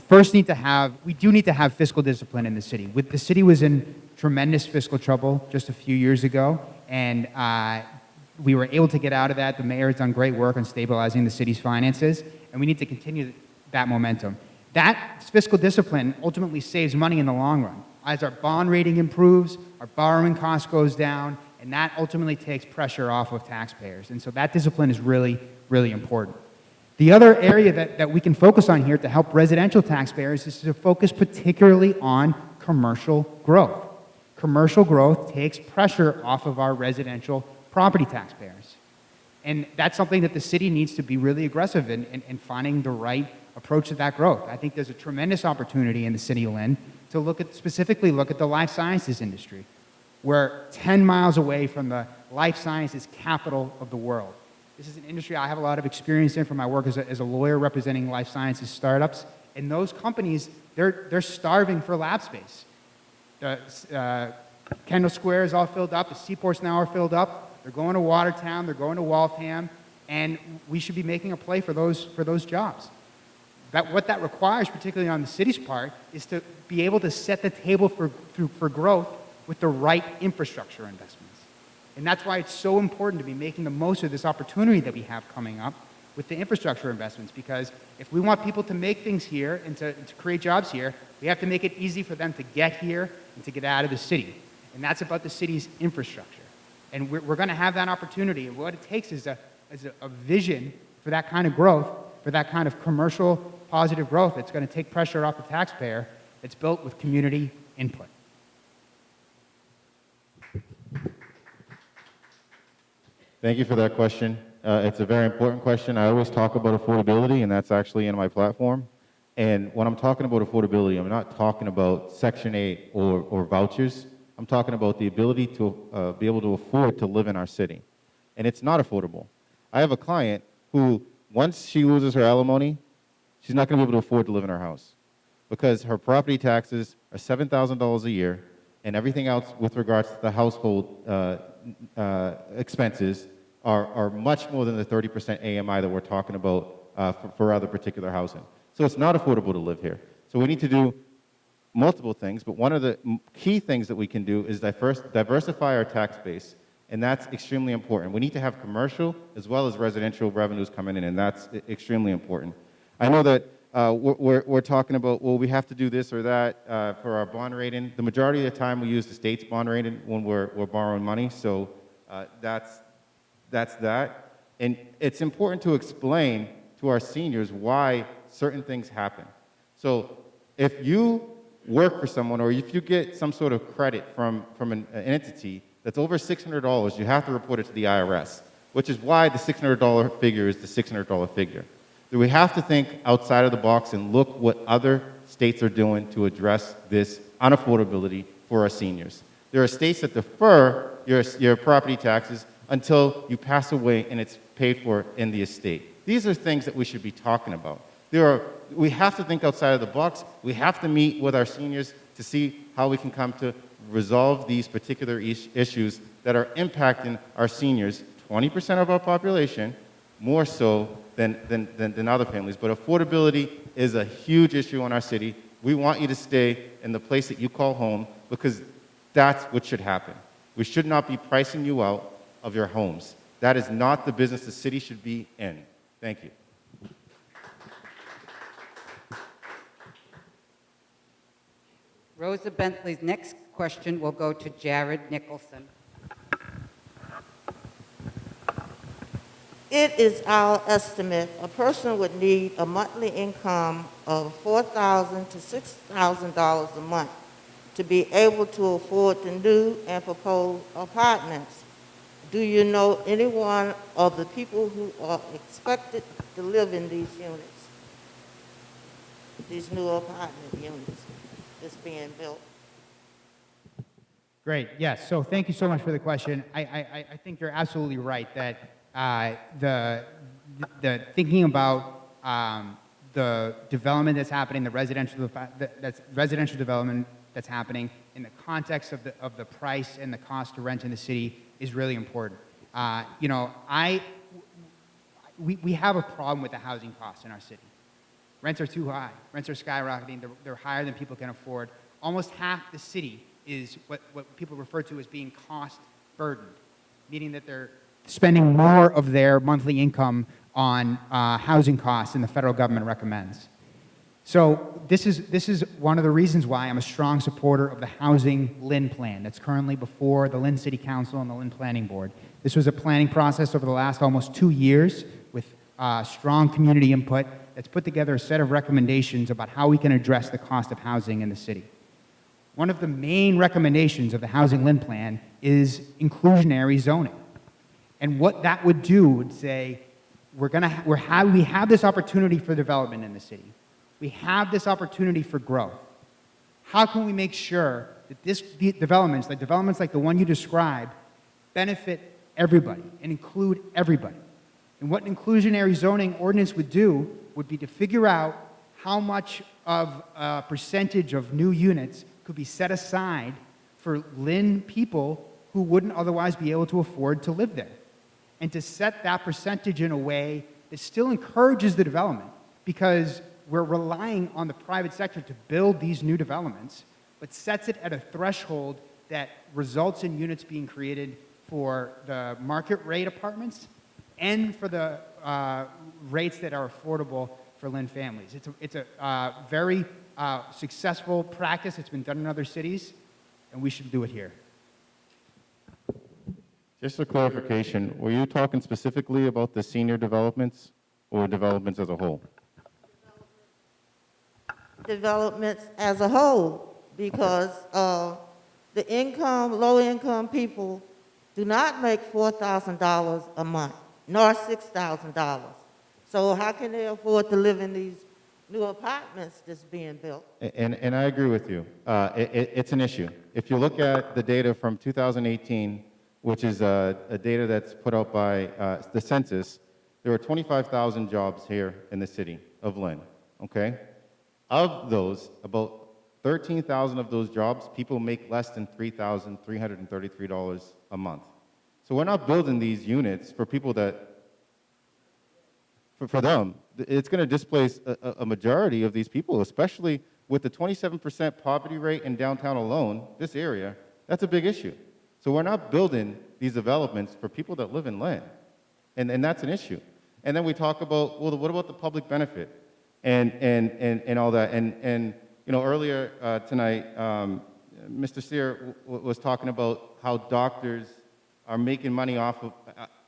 first need to have fiscal discipline in the city. The city was in tremendous fiscal trouble just a few years ago, and we were able to get out of that. The mayor has done great work on stabilizing the city's finances, and we need to continue that momentum. That fiscal discipline ultimately saves money in the long run. As our bond rating improves, our borrowing cost goes down, and that ultimately takes pressure off of taxpayers. And so that discipline is really, really important. The other area that we can focus on here to help residential taxpayers is to focus particularly on commercial growth. Commercial growth takes pressure off of our residential property taxpayers. And that's something that the city needs to be really aggressive in finding the right approach to that growth. I think there's a tremendous opportunity in the city of Lynn to specifically look at the life sciences industry. We're 10 miles away from the life sciences capital of the world. This is an industry I have a lot of experience in from my work as a lawyer representing life sciences startups. And those companies, they're starving for lab space. The Kendall Square is all filled up. The seaports now are filled up. They're going to Watertown. They're going to Waltham. And we should be making a play for those jobs. What that requires, particularly on the city's part, is to be able to set the table for growth with the right infrastructure investments. And that's why it's so important to be making the most of this opportunity that we have coming up with the infrastructure investments, because if we want people to make things here and to create jobs here, we have to make it easy for them to get here and to get out of the city. And that's about the city's infrastructure. And we're going to have that opportunity. And what it takes is a vision for that kind of growth, for that kind of commercial positive growth that's going to take pressure off the taxpayer, that's built with community input. Thank you for that question. It's a very important question. I always talk about affordability, and that's actually in my platform. And when I'm talking about affordability, I'm not talking about Section 8 or vouchers. I'm talking about the ability to be able to afford to live in our city. And it's not affordable. I have a client who, once she loses her alimony, she's not going to be able to afford to live in her house because her property taxes are $7,000 a year, and everything else with regards to the household expenses are much more than the 30% AMI that we're talking about for other particular housing. So it's not affordable to live here. So we need to do multiple things, but one of the key things that we can do is diversify our tax base, and that's extremely important. We need to have commercial as well as residential revenues coming in, and that's extremely important. I know that we're talking about, well, we have to do this or that for our bond rating. The majority of the time we use the state's bond rating when we're borrowing money, so that's that. And it's important to explain to our seniors why certain things happen. So if you work for someone or if you get some sort of credit from an entity that's over $600, you have to report it to the IRS, which is why the $600 figure is the $600 figure. So we have to think outside of the box and look what other states are doing to address this unaffordability for our seniors. There are states that defer your property taxes until you pass away and it's paid for in the estate. These are things that we should be talking about. We have to think outside of the box. We have to meet with our seniors to see how we can come to resolve these particular issues that are impacting our seniors, 20% of our population, more so than other families. But affordability is a huge issue in our city. We want you to stay in the place that you call home because that's what should happen. We should not be pricing you out of your homes. That is not the business the city should be in. Thank you. Rosa Bentley's next question will go to Jared Nicholson. It is our estimate a person would need a monthly income of $4,000 to $6,000 a month to be able to afford the new and proposed apartments. Do you know anyone of the people who are expected to live in these units, these new apartment units that's being built? Great. Yes. So thank you so much for the question. I think you're absolutely right that the thinking about the development that's happening, the residential development that's happening in the context of the price and the cost to rent in the city is really important. You know, we have a problem with the housing costs in our city. Rents are too high. Rents are skyrocketing. They're higher than people can afford. Almost half the city is what people refer to as being cost burdened, meaning that they're spending more of their monthly income on housing costs than the federal government recommends. So this is one of the reasons why I'm a strong supporter of the Housing Lynn Plan that's currently before the Lynn City Council and the Lynn Planning Board. This was a planning process over the last almost 2 years with strong community input that's put together a set of recommendations about how we can address the cost of housing in the city. One of the main recommendations of the Housing Lynn Plan is inclusionary zoning. And what that would do would say, we have this opportunity for development in the city. We have this opportunity for growth. How can we make sure that these developments like the one you described, benefit everybody and include everybody? And what an inclusionary zoning ordinance would do would be to figure out how much of a percentage of new units could be set aside for Lynn people who wouldn't otherwise be able to afford to live there. And to set that percentage in a way that still encourages the development, because we're relying on the private sector to build these new developments, but sets it at a threshold that results in units being created for the market rate apartments and for the rates that are affordable for Lynn families. It's a very successful practice. It's been done in other cities, and we should do it here. Just for clarification, were you talking specifically about the senior developments or developments as a whole? Developments as a whole, because the low-income people do not make $4,000 a month, nor $6,000. So how can they afford to live in these new apartments that's being built? And I agree with you. It's an issue. If you look at the data from 2018, which is a data that's put out by the census, there were 25,000 jobs here in the city of Lynn, okay? Of those, about 13,000 of those jobs, people make less than $3,333 a month. So we're not building these units for people that, for them. It's going to displace a majority of these people, especially with the 27% poverty rate in downtown alone, this area. That's a big issue. So we're not building these developments for people that live in Lynn. And that's an issue. And then we talk about, well, what about the public benefit and all that? And you know, earlier tonight, Mr. Cyr was talking about how doctors are making money off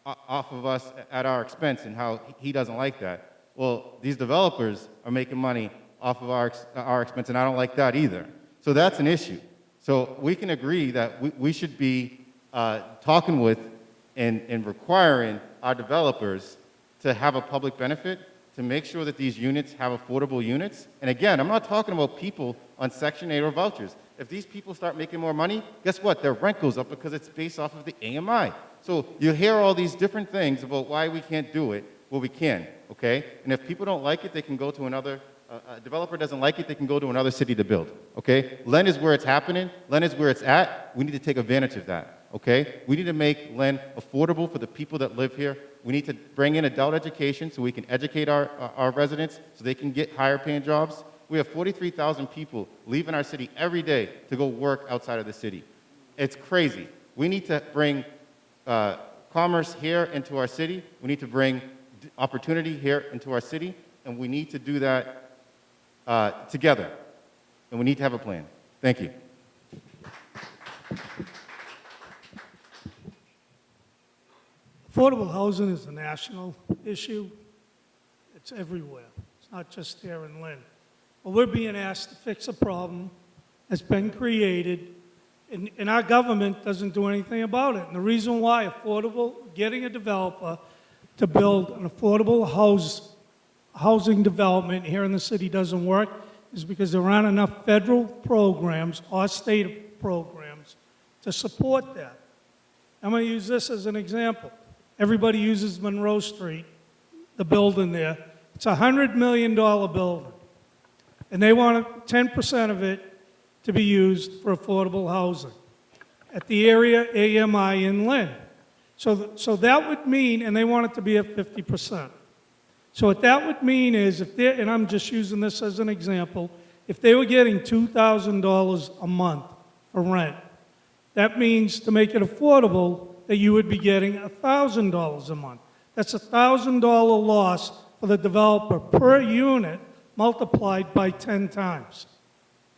of us at our expense and how he doesn't like that. Well, these developers are making money off of our expense, and I don't like that either. So that's an issue. So we can agree that we should be talking with and requiring our developers to have a public benefit, to make sure that these units have affordable units. And again, I'm not talking about people on Section 8 or vouchers. If these people start making more money, guess what? Their rent goes up because it's based off of the AMI. So you hear all these different things about why we can't do it. Well, we can, okay? And if people don't like it, they can go to another, a developer doesn't like it, they can go to another city to build, okay? Lynn is where it's happening. Lynn is where it's at. We need to take advantage of that, okay? We need to make Lynn affordable for the people that live here. We need to bring in adult education so we can educate our residents so they can get higher paying jobs. We have 43,000 people leaving our city every day to go work outside of the city. It's crazy. We need to bring commerce here into our city. We need to bring opportunity here into our city, and we need to do that together. And we need to have a plan. Thank you. Affordable housing is a national issue. It's everywhere. It's not just here in Lynn. Well, we're being asked to fix a problem that's been created, and our government doesn't do anything about it. And the reason why getting a developer to build an affordable housing development here in the city doesn't work is because there aren't enough federal programs or state programs to support that. I'm going to use this as an example. Everybody uses Monroe Street, the building there. It's a $100 million building. And they want 10% of it to be used for affordable housing at the area AMI in Lynn. So that would mean, and they want it to be at 50%. So what that would mean is, and I'm just using this as an example, if they were getting $2,000 a month for rent, that means to make it affordable that you would be getting $1,000 a month. That's a $1,000 loss for the developer per unit multiplied by 10 times.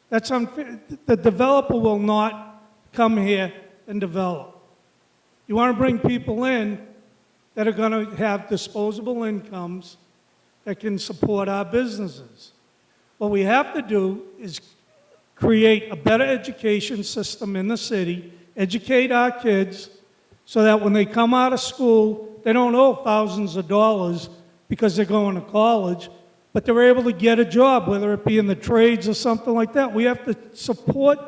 That's unfair. The developer will not come here and develop. You want to bring people in that are going to have disposable incomes that can support our businesses. What we have to do is create a better education system in the city, educate our kids so that when they come out of school, they don't owe thousands of dollars because they're going to college, but they're able to get a job, whether it be in the trades or something like that. We have to support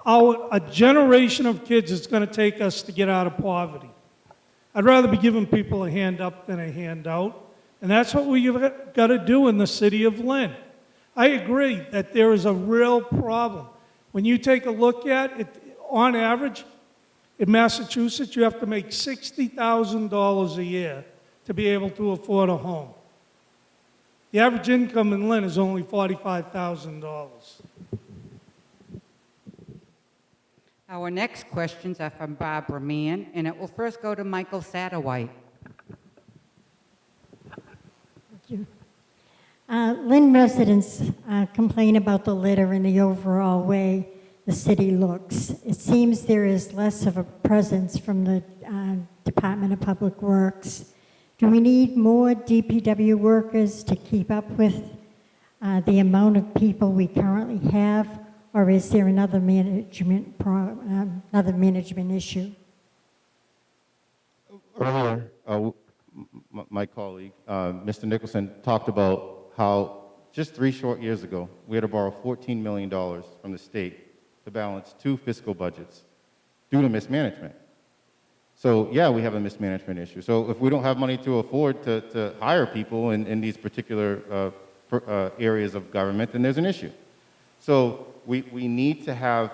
a generation of kids it's going to take us to get out of poverty. I'd rather be giving people a hand up than a handout, and that's what we've got to do in the city of Lynn. I agree that there is a real problem. When you take a look at it, on average, in Massachusetts, you have to make $60,000 a year to be able to afford a home. The average income in Lynn is only $45,000. Our next questions are from Barbara Mann, and it will first go to Michael Satterwhite. Thank you. Lynn residents complain about the litter and the overall way the city looks. It seems there is less of a presence from the Department of Public Works. Do we need more DPW workers to keep up with the amount of people we currently have, or is there another management issue? Earlier, my colleague, Mr. Nicholson, talked about how just 3 short years ago, we had to borrow $14 million from the state to balance 2 fiscal budgets due to mismanagement. So yeah, we have a mismanagement issue. So if we don't have money to afford to hire people in these particular areas of government, then there's an issue. So we need to have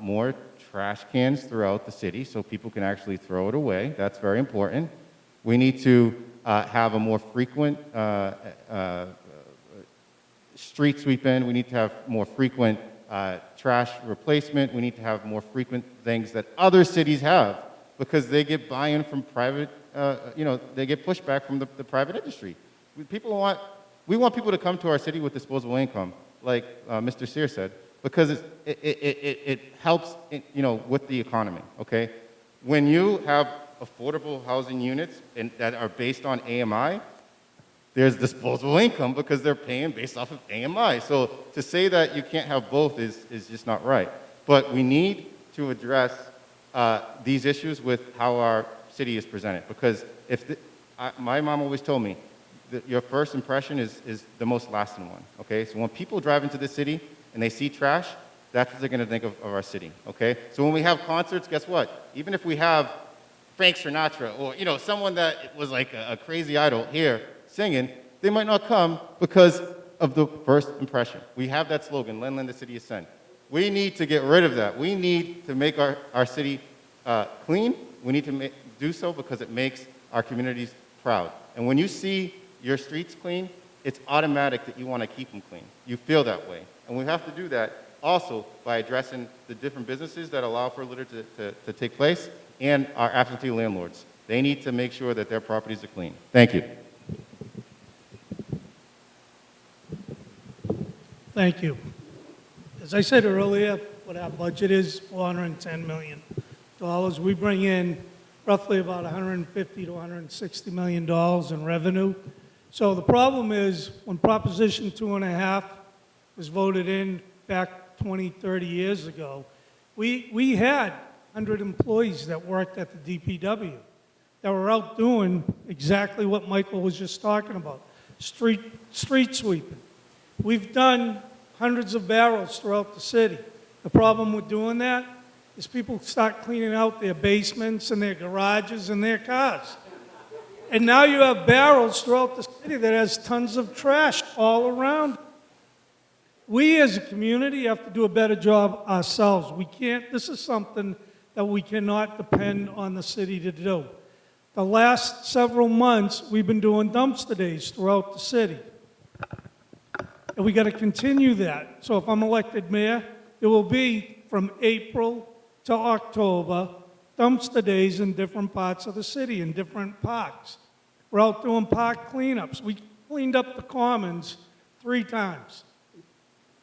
more trash cans throughout the city so people can actually throw it away. That's very important. We need to have a more frequent street sweeping. We need to have more frequent trash replacement. We need to have more frequent things that other cities have because they get buy-in from private, they get pushback from the private industry. We want people to come to our city with disposable income, like Mr. Cyr said, because it helps, with the economy, okay? When you have affordable housing units that are based on AMI, there's disposable income because they're paying based off of AMI. So to say that you can't have both is just not right. But we need to address these issues with how our city is presented. Because my mom always told me that your first impression is the most lasting one, okay? So when people drive into the city and they see trash, that's what they're gonna think of our city, okay? So when we have concerts, guess what? Even if we have Frank Sinatra or, someone that was like a crazy idol here singing, they might not come because of the first impression. We have that slogan, Lynn, the city is sent. We need to get rid of that. We need to make our city clean. We need to do so because it makes our communities proud. And when you see your streets clean, it's automatic that you want to keep them clean. You feel that way. And we have to do that also by addressing the different businesses that allow for litter to take place and our absentee landlords. They need to make sure that their properties are clean. Thank you. Thank you. As I said earlier, what our budget is, $410 million. We bring in roughly about $150 to $160 million in revenue. So the problem is when Proposition 2.5 was voted in back 20, 30 years ago, we had 100 employees that worked at the DPW that were out doing exactly what Michael was just talking about, street sweeping. We've done hundreds of barrels throughout the city. The problem with doing that is people start cleaning out their basements and their garages and their cars. And now you have barrels throughout the city that has tons of trash all around. We as a community have to do a better job ourselves. This is something that we cannot depend on the city to do. The last several months, we've been doing dumpster days throughout the city. And we got to continue that. So if I'm elected mayor, it will be from April to October, dumpster days in different parts of the city, in different parks. We're out doing park cleanups. We cleaned up the commons 3 times.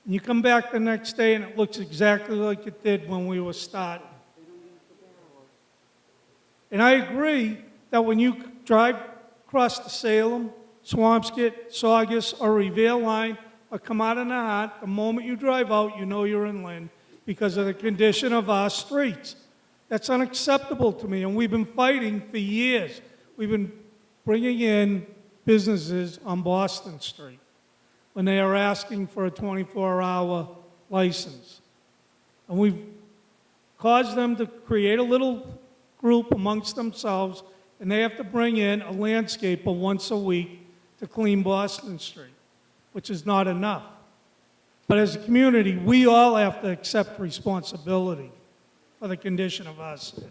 And you come back the next day and it looks exactly like it did when we were starting. And I agree that when you drive across the Salem, Swampscott, Saugus, or Revere line, or come out in the heart, the moment you drive out, you know you're in Lynn because of the condition of our streets. That's unacceptable to me, and we've been fighting for years. We've been bringing in businesses on Boston Street when they are asking for a 24-hour license. And we've caused them to create a little group amongst themselves, and they have to bring in a landscaper once a week to clean Boston Street, which is not enough. But as a community, we all have to accept responsibility for the condition of our city.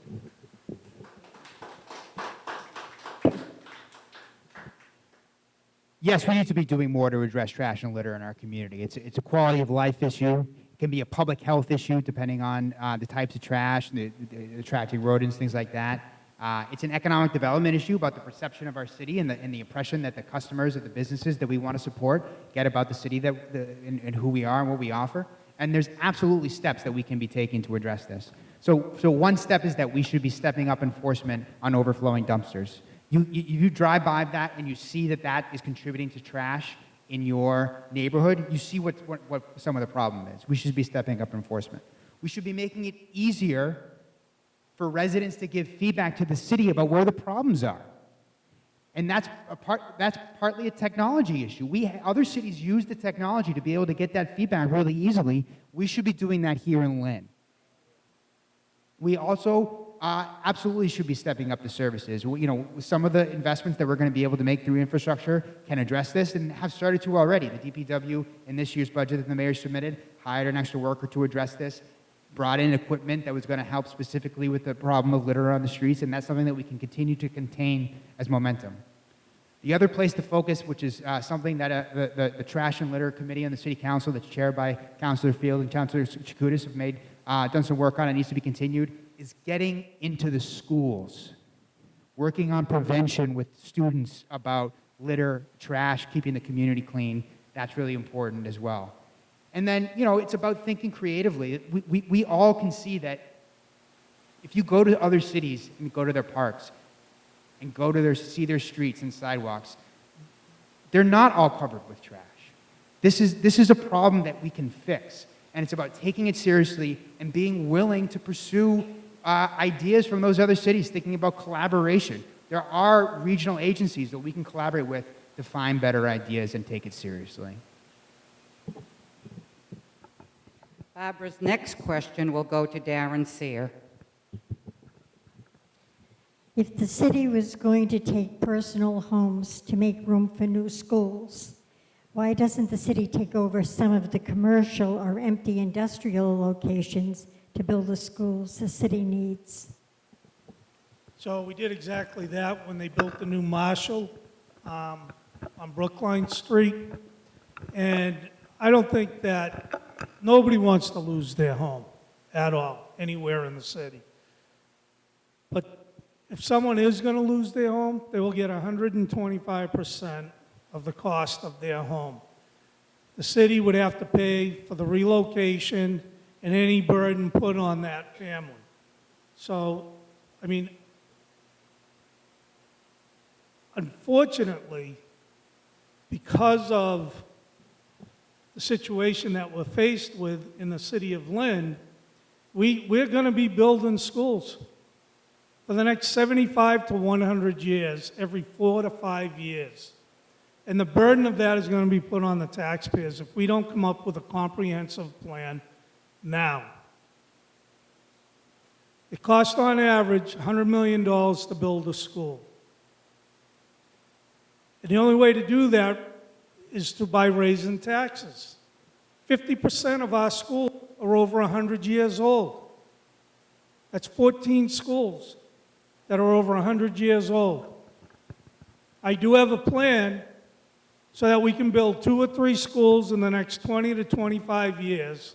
Yes, we need to be doing more to address trash and litter in our community. It's a quality of life issue. It can be a public health issue depending on the types of trash, the attracting rodents, things like that. It's an economic development issue about the perception of our city and the impression that the customers of the businesses that we want to support get about the city and who we are and what we offer. And there's absolutely steps that we can be taking to address this. So one step is that we should be stepping up enforcement on overflowing dumpsters. You drive by that and you see that is contributing to trash in your neighborhood, you see what some of the problem is. We should be stepping up enforcement. We should be making it easier for residents to give feedback to the city about where the problems are. And that's partly a technology issue. Other cities use the technology to be able to get that feedback really easily. We should be doing that here in Lynn. We also absolutely should be stepping up the services. Some of the investments that we're going to be able to make through infrastructure can address this and have started to already. The DPW in this year's budget that the mayor submitted hired an extra worker to address this. brought in equipment that was going to help specifically with the problem of litter on the streets, and that's something that we can continue to contain as momentum. The other place to focus, which is something that the Trash and Litter Committee on the City Council that's chaired by Councilor Field and Councilor Chakutis have done some work on, and needs to be continued, is getting into the schools, working on prevention with students about litter, trash, keeping the community clean. That's really important as well. And then, you know, it's about thinking creatively. We all can see that if you go to other cities and go to their parks and go to see their streets and sidewalks, they're not all covered with trash. This is a problem that we can fix. And it's about taking it seriously and being willing to pursue ideas from those other cities, thinking about collaboration. There are regional agencies that we can collaborate with to find better ideas and take it seriously. Barbara's next question will go to Darren Cyr. If the city was going to take personal homes to make room for new schools, why doesn't the city take over some of the commercial or empty industrial locations to build the schools the city needs? So we did exactly that when they built the new Marshall on Brookline Street. And I don't think that nobody wants to lose their home at all, anywhere in the city. But if someone is going to lose their home, they will get 125% of the cost of their home. The city would have to pay for the relocation and any burden put on that family. So, I mean, unfortunately, because of the situation that we're faced with in the city of Lynn, we're going to be building schools for the next 75 to 100 years, every 4 to 5 years. And the burden of that is going to be put on the taxpayers if we don't come up with a comprehensive plan now. It costs on average $100 million to build a school. And the only way to do that is by raising taxes. 50% of our schools are over 100 years old. That's 14 schools that are over 100 years old. I do have a plan so that we can build 2 or 3 schools in the next 20 to 25 years,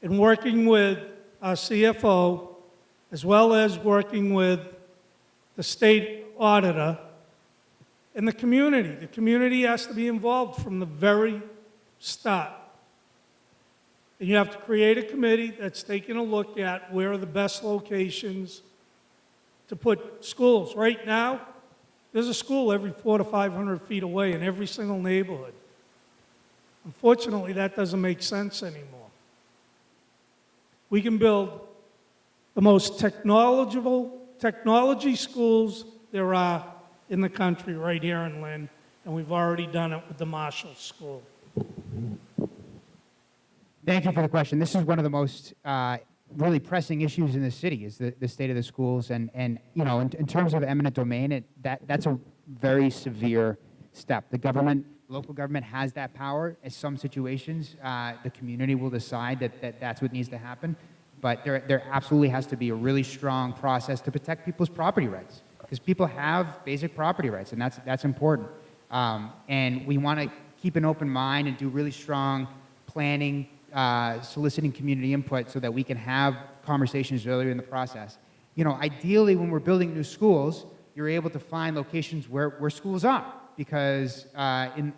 and working with our CFO, as well as working with the state auditor and the community. The community has to be involved from the very start. And you have to create a committee that's taking a look at where are the best locations to put schools. Right now, there's a school every 400 to 500 feet away in every single neighborhood. Unfortunately, that doesn't make sense anymore. We can build the most technology schools there are in the country right here in Lynn, and we've already done it with the Marshall School. Thank you for the question. This is one of the most really pressing issues in the city, is the state of the schools. And you know, in terms of eminent domain, that's a very severe step. The government, local government has that power. In some situations, the community will decide that that's what needs to happen. But there absolutely has to be a really strong process to protect people's property rights, because people have basic property rights, and that's important. And we want to keep an open mind and do really strong planning, soliciting community input so that we can have conversations earlier in the process. You know, ideally, when we're building new schools, you're able to find locations where schools are, because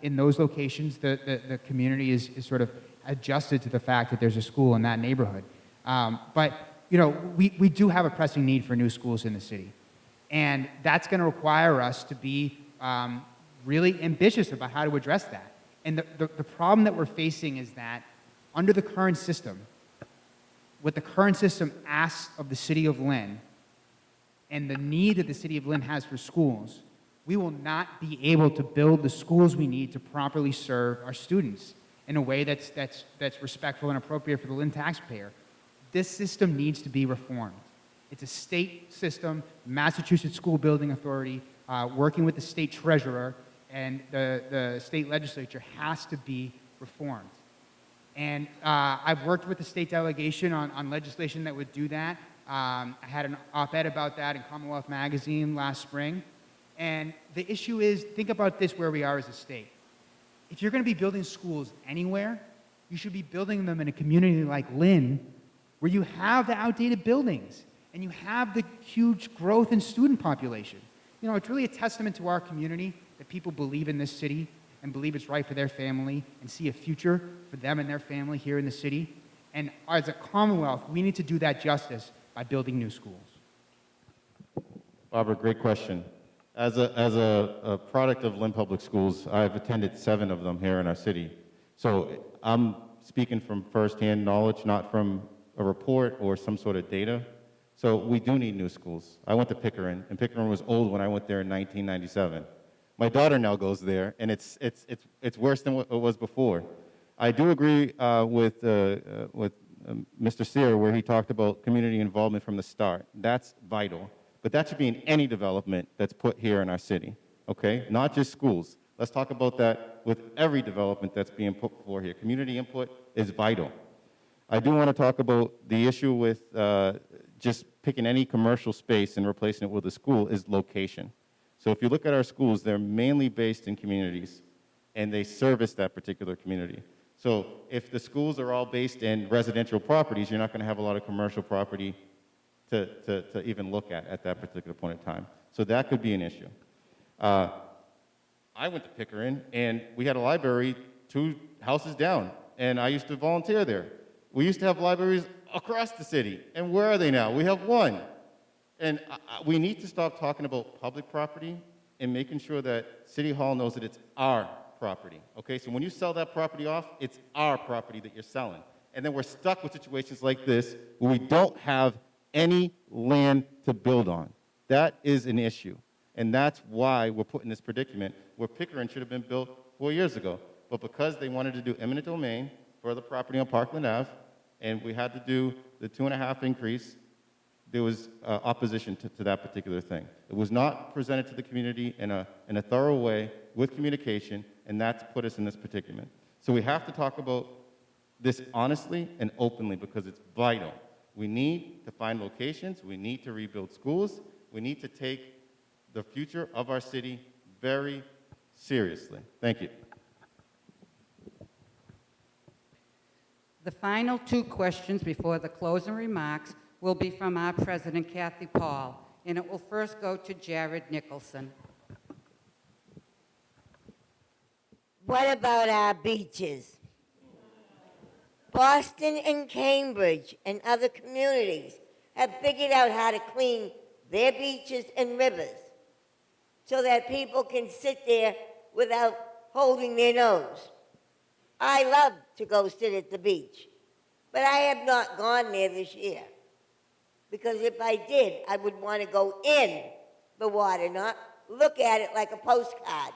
in those locations, the community is sort of adjusted to the fact that there's a school in that neighborhood. But, you know, we do have a pressing need for new schools in the city. And that's going to require us to be really ambitious about how to address that. And the problem that we're facing is that under the current system, what the current system asks of the city of Lynn and the need that the city of Lynn has for schools, we will not be able to build the schools we need to properly serve our students in a way that's respectful and appropriate for the Lynn taxpayer. This system needs to be reformed. It's a state system. Massachusetts School Building Authority, working with the state treasurer and the state legislature, has to be reformed. And I've worked with the state delegation on legislation that would do that. I had an op-ed about that in Commonwealth Magazine last spring. And the issue is, think about this where we are as a state. If you're going to be building schools anywhere, you should be building them in a community like Lynn, where you have the outdated buildings and you have the huge growth in student population. You know, it's really a testament to our community that people believe in this city and believe it's right for their family and see a future for them and their family here in the city. And as a Commonwealth, we need to do that justice by building new schools. Barbara, great question. As a product of Lynn Public Schools, I've attended 7 of them here in our city. So I'm speaking from firsthand knowledge, not from a report or some sort of data. So we do need new schools. I went to Pickering, and Pickering was old when I went there in 1997. My daughter now goes there, and it's worse than what it was before. I do agree with Mr. Cyr, where he talked about community involvement from the start. That's vital. But that should be in any development that's put here in our city, okay? Not just schools. Let's talk about that with every development that's being put forward here. Community input is vital. I do want to talk about the issue with just picking any commercial space and replacing it with a school is location. So if you look at our schools, they're mainly based in communities, and they service that particular community. So if the schools are all based in residential properties, you're not going to have a lot of commercial property to even look at that particular point in time. So that could be an issue. I went to Pickering, and we had a library 2 houses down, and I used to volunteer there. We used to have libraries across the city, and where are they now? We have 1. And we need to stop talking about public property and making sure that City Hall knows that it's our property, okay? So when you sell that property off, it's our property that you're selling. And then we're stuck with situations like this where we don't have any land to build on. That is an issue. And that's why we're put in this predicament where Pickering should have been built 4 years ago. But because they wanted to do eminent domain for the property on Parkland Ave, and we had to do the 2.5 increase, there was opposition to that particular thing. It was not presented to the community in a thorough way with communication, and that's put us in this predicament. So we have to talk about this honestly and openly because it's vital. We need to find locations. We need to rebuild schools. We need to take the future of our city very seriously. Thank you. The final 2 questions before the closing remarks will be from our President, Kathy Paul, and it will first go to Jared Nicholson. What about our beaches? Boston and Cambridge and other communities have figured out how to clean their beaches and rivers so that people can sit there without holding their nose. I love to go sit at the beach, but I have not gone there this year. Because if I did, I would want to go in the water, not look at it like a postcard.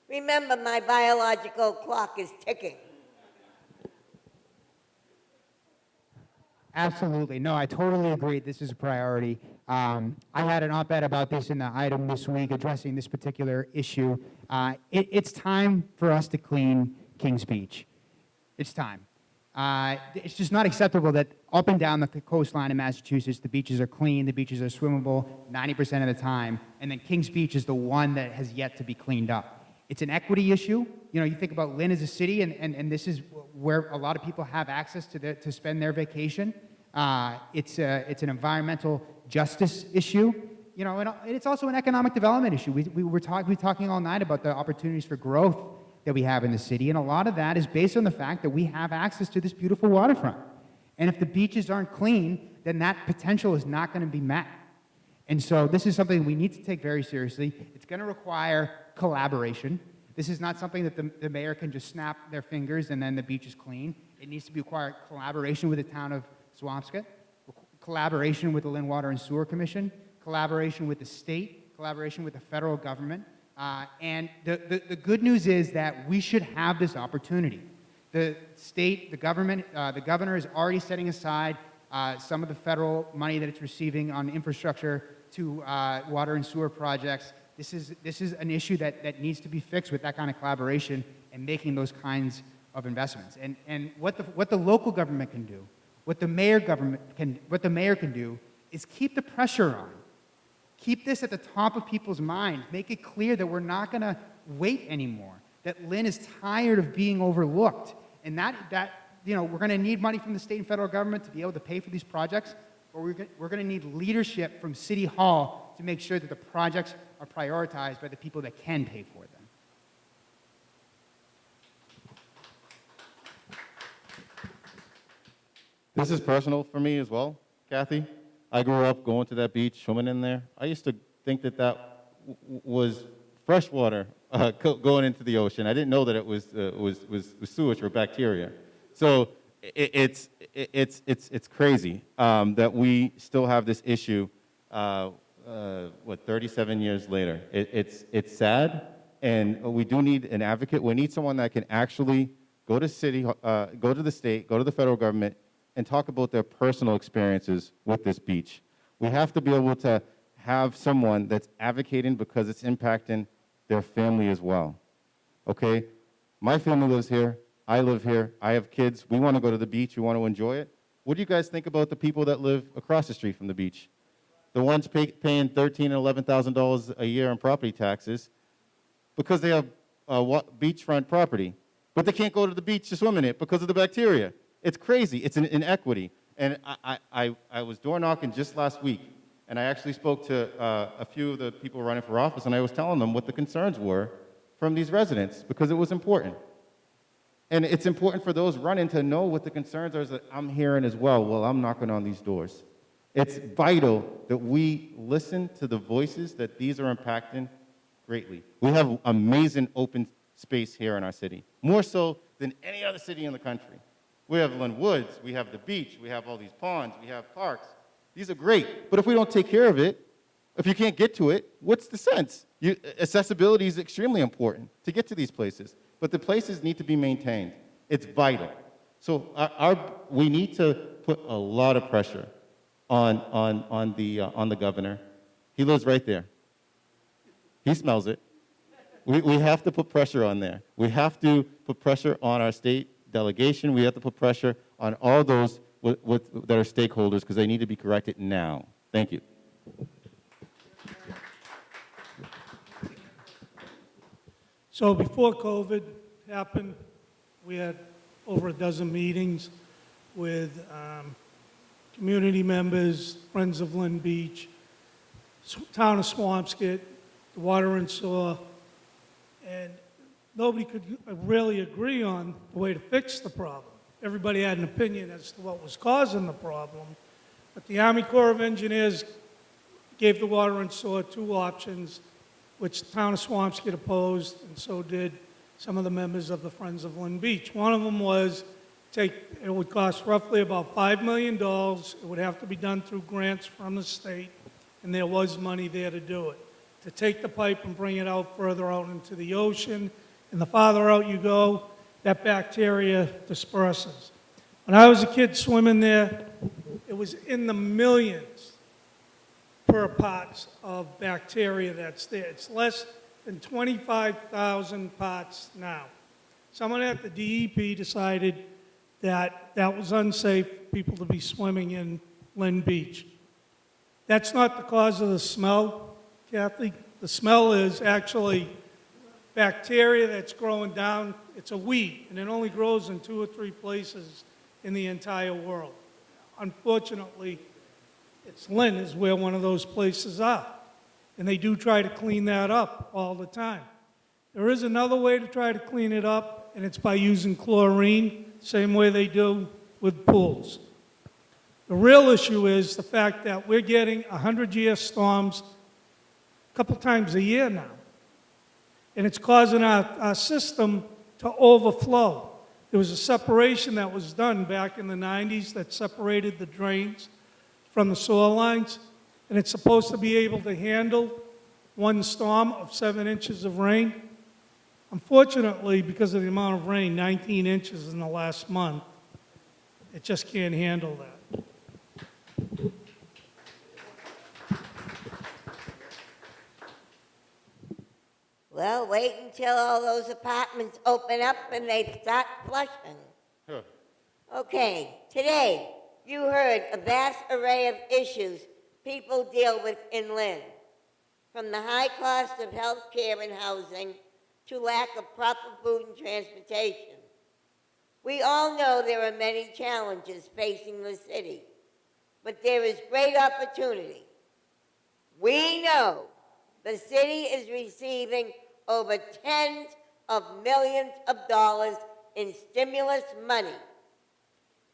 Remember, my biological clock is ticking. Absolutely. No, I totally agree. This is a priority. I had an op-ed about this in the item this week addressing this particular issue. It's time for us to clean Kings Beach. It's time. It's just not acceptable that up and down the coastline in Massachusetts, the beaches are clean, the beaches are swimmable 90% of the time, and then Kings Beach is the one that has yet to be cleaned up. It's an equity issue. You know, you think about Lynn as a city, and this is where a lot of people have access to spend their vacation. It's an environmental justice issue. You know, and it's also an economic development issue. We were talking all night about the opportunities for growth that we have in the city, and a lot of that is based on the fact that we have access to this beautiful waterfront. And if the beaches aren't clean, then that potential is not going to be met. And so this is something we need to take very seriously. It's going to require collaboration. This is not something that the mayor can just snap their fingers and then the beach is clean. It needs to be required collaboration with the town of Swampscott, collaboration with the Lynn Water and Sewer Commission, collaboration with the state, collaboration with the federal government. And the good news is that we should have this opportunity. The state, the government, the governor is already setting aside some of the federal money that it's receiving on infrastructure to water and sewer projects. This is an issue that needs to be fixed with that kind of collaboration and making those kinds of investments. And what the local government can do, what the mayor can do is keep the pressure on. Keep this at the top of people's minds. Make it clear that we're not going to wait anymore, that Lynn is tired of being overlooked, and that we're going to need money from the state and federal government to be able to pay for these projects, but we're going to need leadership from City Hall to make sure that the projects are prioritized by the people that can pay for them. This is personal for me as well, Kathy. I grew up going to that beach, swimming in there. I used to think that was fresh water going into the ocean. I didn't know that it was sewage or bacteria. So it's crazy that we still have this issue. 37 years later? It's sad, and we do need an advocate. We need someone that can actually go to the state, go to the federal government, and talk about their personal experiences with this beach. We have to be able to have someone that's advocating because it's impacting their family as well. Okay? My family lives here. I live here. I have kids. We want to go to the beach. We want to enjoy it. What do you guys think about the people that live across the street from the beach? The ones paying $13,000 and $11,000 a year in property taxes because they have beachfront property, but they can't go to the beach to swim in it because of the bacteria. It's crazy. It's an inequity. And I was door knocking just last week, and I actually spoke to a few of the people running for office, and I was telling them what the concerns were from these residents because it was important. And it's important for those running to know what the concerns are that I'm hearing as well while I'm knocking on these doors. It's vital that we listen to the voices that these are impacting greatly. We have amazing open space here in our city, more so than any other city in the country. We have Lynn Woods, we have the beach, we have all these ponds, we have parks. These are great, but if we don't take care of it, if you can't get to it, what's the sense? Accessibility is extremely important to get to these places, but the places need to be maintained. It's vital. So we need to put a lot of pressure on the governor. He lives right there. He smells it. We have to put pressure on there. We have to put pressure on our state delegation. We have to put pressure on all those that are stakeholders because they need to be corrected now. Thank you. So before COVID happened, we had over a dozen meetings with community members, Friends of Lynn Beach, Town of Swampscott, the Water and Sewer, and nobody could really agree on the way to fix the problem. Everybody had an opinion as to what was causing the problem, but the Army Corps of Engineers gave the Water and Sewer two options, which the Town of Swampscott opposed, and so did some of the members of the Friends of Lynn Beach. One of them was it would cost roughly about $5 million. It would have to be done through grants from the state, and there was money there to do it. To take the pipe and bring it out further out into the ocean, and the farther out you go, that bacteria disperses. When I was a kid swimming there, it was in the millions per parts of bacteria that's there. It's less than 25,000 parts now. Someone at the DEP decided that that was unsafe for people to be swimming in Lynn Beach. That's not the cause of the smell, Kathy. The smell is actually bacteria that's growing down. It's a weed, and it only grows in 2 or 3 places in the entire world. Unfortunately, Lynn is where one of those places are, and they do try to clean that up all the time. There is another way to try to clean it up, and it's by using chlorine, same way they do with pools. The real issue is the fact that we're getting 100-year storms a couple times a year now, and it's causing our system to overflow. There was a separation that was done back in the 90s that separated the drains from the sewer lines, and it's supposed to be able to handle one storm of 7 inches of rain. Unfortunately, because of the amount of rain, 19 inches in the last month, it just can't handle that. Well, wait until all those apartments open up and they start flushing. Huh. Okay, today you heard a vast array of issues people deal with in Lynn, from the high cost of health care and housing to lack of proper food and transportation. We all know there are many challenges facing the city, but there is great opportunity. We know the city is receiving over tens of millions of dollars in stimulus money.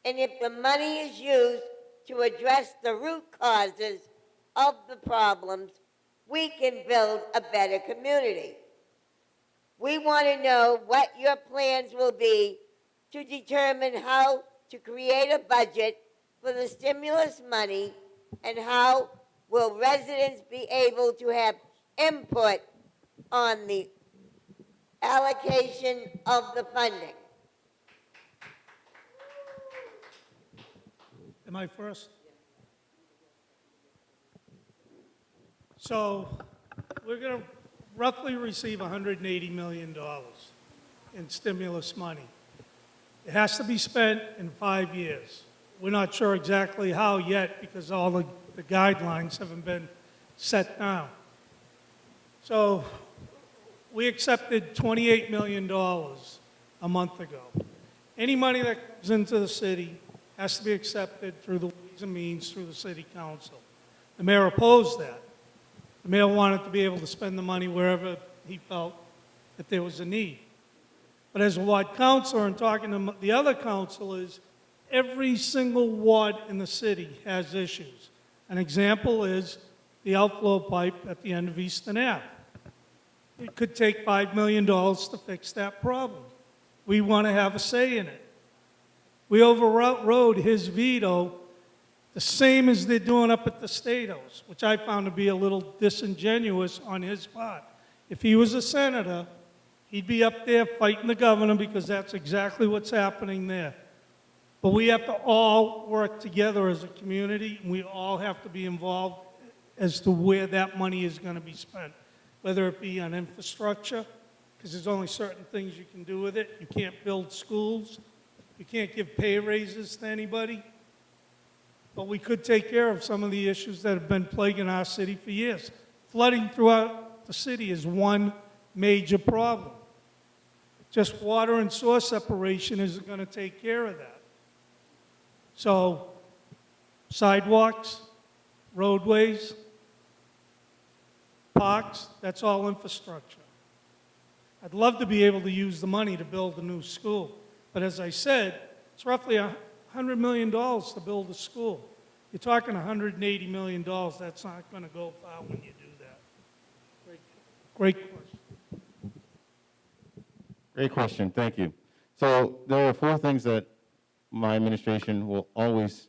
And if the money is used to address the root causes of the problems, we can build a better community. We want to know what your plans will be to determine how to create a budget for the stimulus money, and how will residents be able to have input on the allocation of the funding. Am I first? So we're going to roughly receive $180 million in stimulus money. It has to be spent in 5 years. We're not sure exactly how yet because all the guidelines haven't been set down. So we accepted $28 million a month ago. Any money that comes into the city has to be accepted through the Ways and Means, through the city council. The mayor opposed that. The mayor wanted to be able to spend the money wherever he felt that there was a need. But as a ward councilor and talking to the other councilors, every single ward in the city has issues. An example is the outflow pipe at the end of Eastern Ave. It could take $5 million to fix that problem. We want to have a say in it. We overrode his veto, the same as they're doing up at the State House, which I found to be a little disingenuous on his part. If he was a senator, he'd be up there fighting the governor because that's exactly what's happening there. But we have to all work together as a community, and we all have to be involved as to where that money is going to be spent, whether it be on infrastructure, because there's only certain things you can do with it. You can't build schools. You can't give pay raises to anybody. But we could take care of some of the issues that have been plaguing our city for years. Flooding throughout the city is one major problem. Just water and sewer separation isn't going to take care of that. So, sidewalks, roadways, parks, that's all infrastructure. I'd love to be able to use the money to build a new school. But as I said, it's roughly $100 million to build a school. You're talking $180 million. That's not going to go far when you do that. Great question. Great question, thank you. So there are 4 things that my administration will always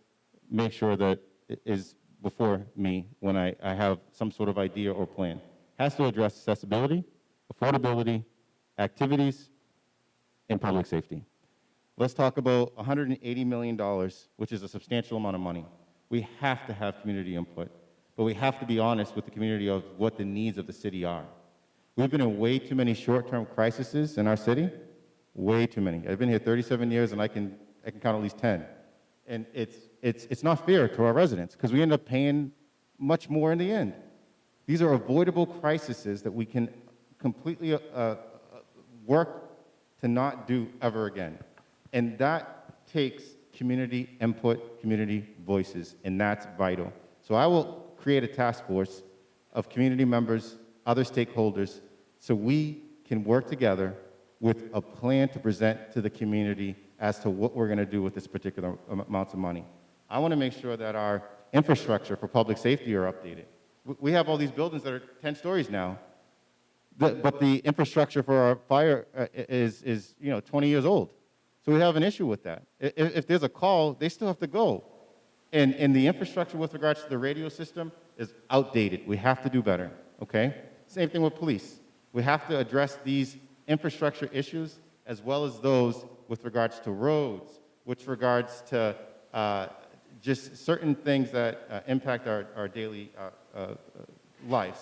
make sure that is before me when I have some sort of idea or plan. Has to address accessibility, affordability, activities, and public safety. Let's talk about $180 million, which is a substantial amount of money. We have to have community input, but we have to be honest with the community of what the needs of the city are. We've been in way too many short-term crises in our city, way too many. I've been here 37 years, and I can count at least 10. And it's not fair to our residents, because we end up paying much more in the end. These are avoidable crises that we can completely work to not do ever again. And that takes community input, community voices, and that's vital. So I will create a task force of community members, other stakeholders, so we can work together with a plan to present to the community as to what we're going to do with this particular amounts of money. I want to make sure that our infrastructure for public safety are updated. We have all these buildings that are 10 stories now, but the infrastructure for our fire is 20 years old. So we have an issue with that. If there's a call, they still have to go. And the infrastructure with regards to the radio system is outdated. We have to do better, okay? Same thing with police. We have to address these infrastructure issues as well as those with regards to roads, with regards to just certain things that impact our daily lives.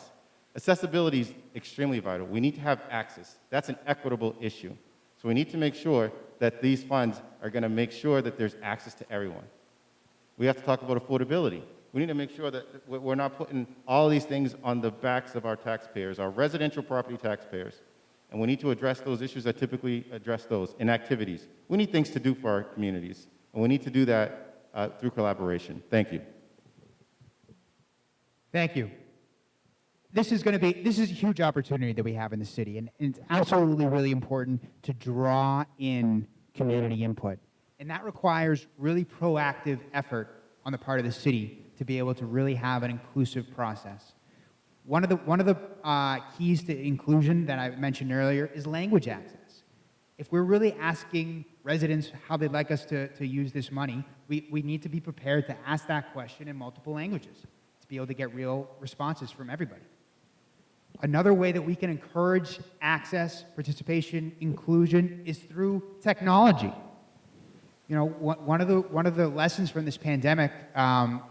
Accessibility is extremely vital. We need to have access. That's an equitable issue. So we need to make sure that these funds are going to make sure that there's access to everyone. We have to talk about affordability. We need to make sure that we're not putting all these things on the backs of our taxpayers, our residential property taxpayers. And we need to address those issues that typically address those in activities. We need things to do for our communities, and we need to do that through collaboration. Thank you. Thank you. This is a huge opportunity that we have in the city, and it's absolutely really important to draw in community input. And that requires really proactive effort on the part of the city to be able to really have an inclusive process. One of the keys to inclusion that I mentioned earlier is language access. If we're really asking residents how they'd like us to use this money, we need to be prepared to ask that question in multiple languages to be able to get real responses from everybody. Another way that we can encourage access, participation, inclusion is through technology. You know, one of the lessons from this pandemic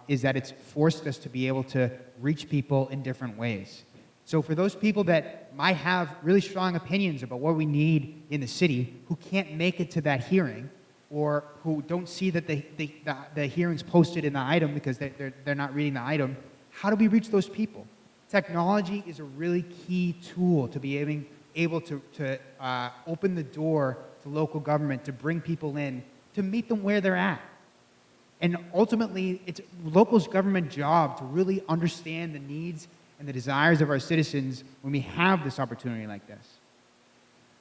is that it's forced us to be able to reach people in different ways. So for those people that might have really strong opinions about what we need in the city, who can't make it to that hearing, or who don't see that the hearing's posted in the item because they're not reading the item, how do we reach those people? Technology is a really key tool to be able to open the door to local government, to bring people in, to meet them where they're at. And ultimately, it's local government job to really understand the needs and the desires of our citizens when we have this opportunity like this.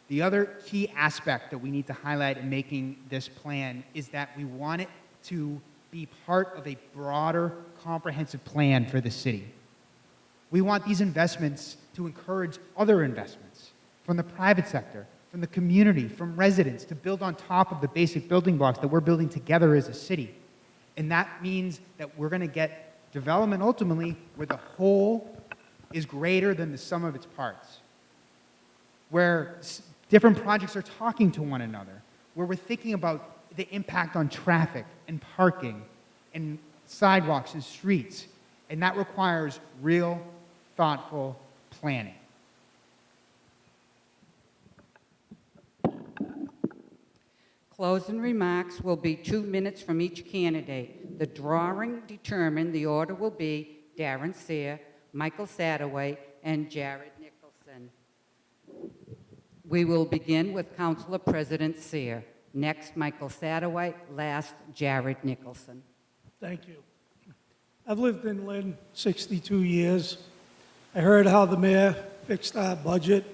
The other key aspect that we need to highlight in making this plan is that we want it to be part of a broader, comprehensive plan for the city. We want these investments to encourage other investments from the private sector, from the community, from residents, to build on top of the basic building blocks that we're building together as a city. And that means that we're going to get development ultimately where the whole is greater than the sum of its parts, where different projects are talking to one another, where we're thinking about the impact on traffic and parking and sidewalks and streets. And that requires real, thoughtful planning. Closing remarks will be 2 minutes from each candidate. The drawing determined the order will be Darren Cyr, Michael Satterwhite, and Jared Nicholson. We will begin with Councilor President Cyr. Next, Michael Satterwhite. Last, Jared Nicholson. Thank you. I've lived in Lynn 62 years. I heard how the mayor fixed our budget.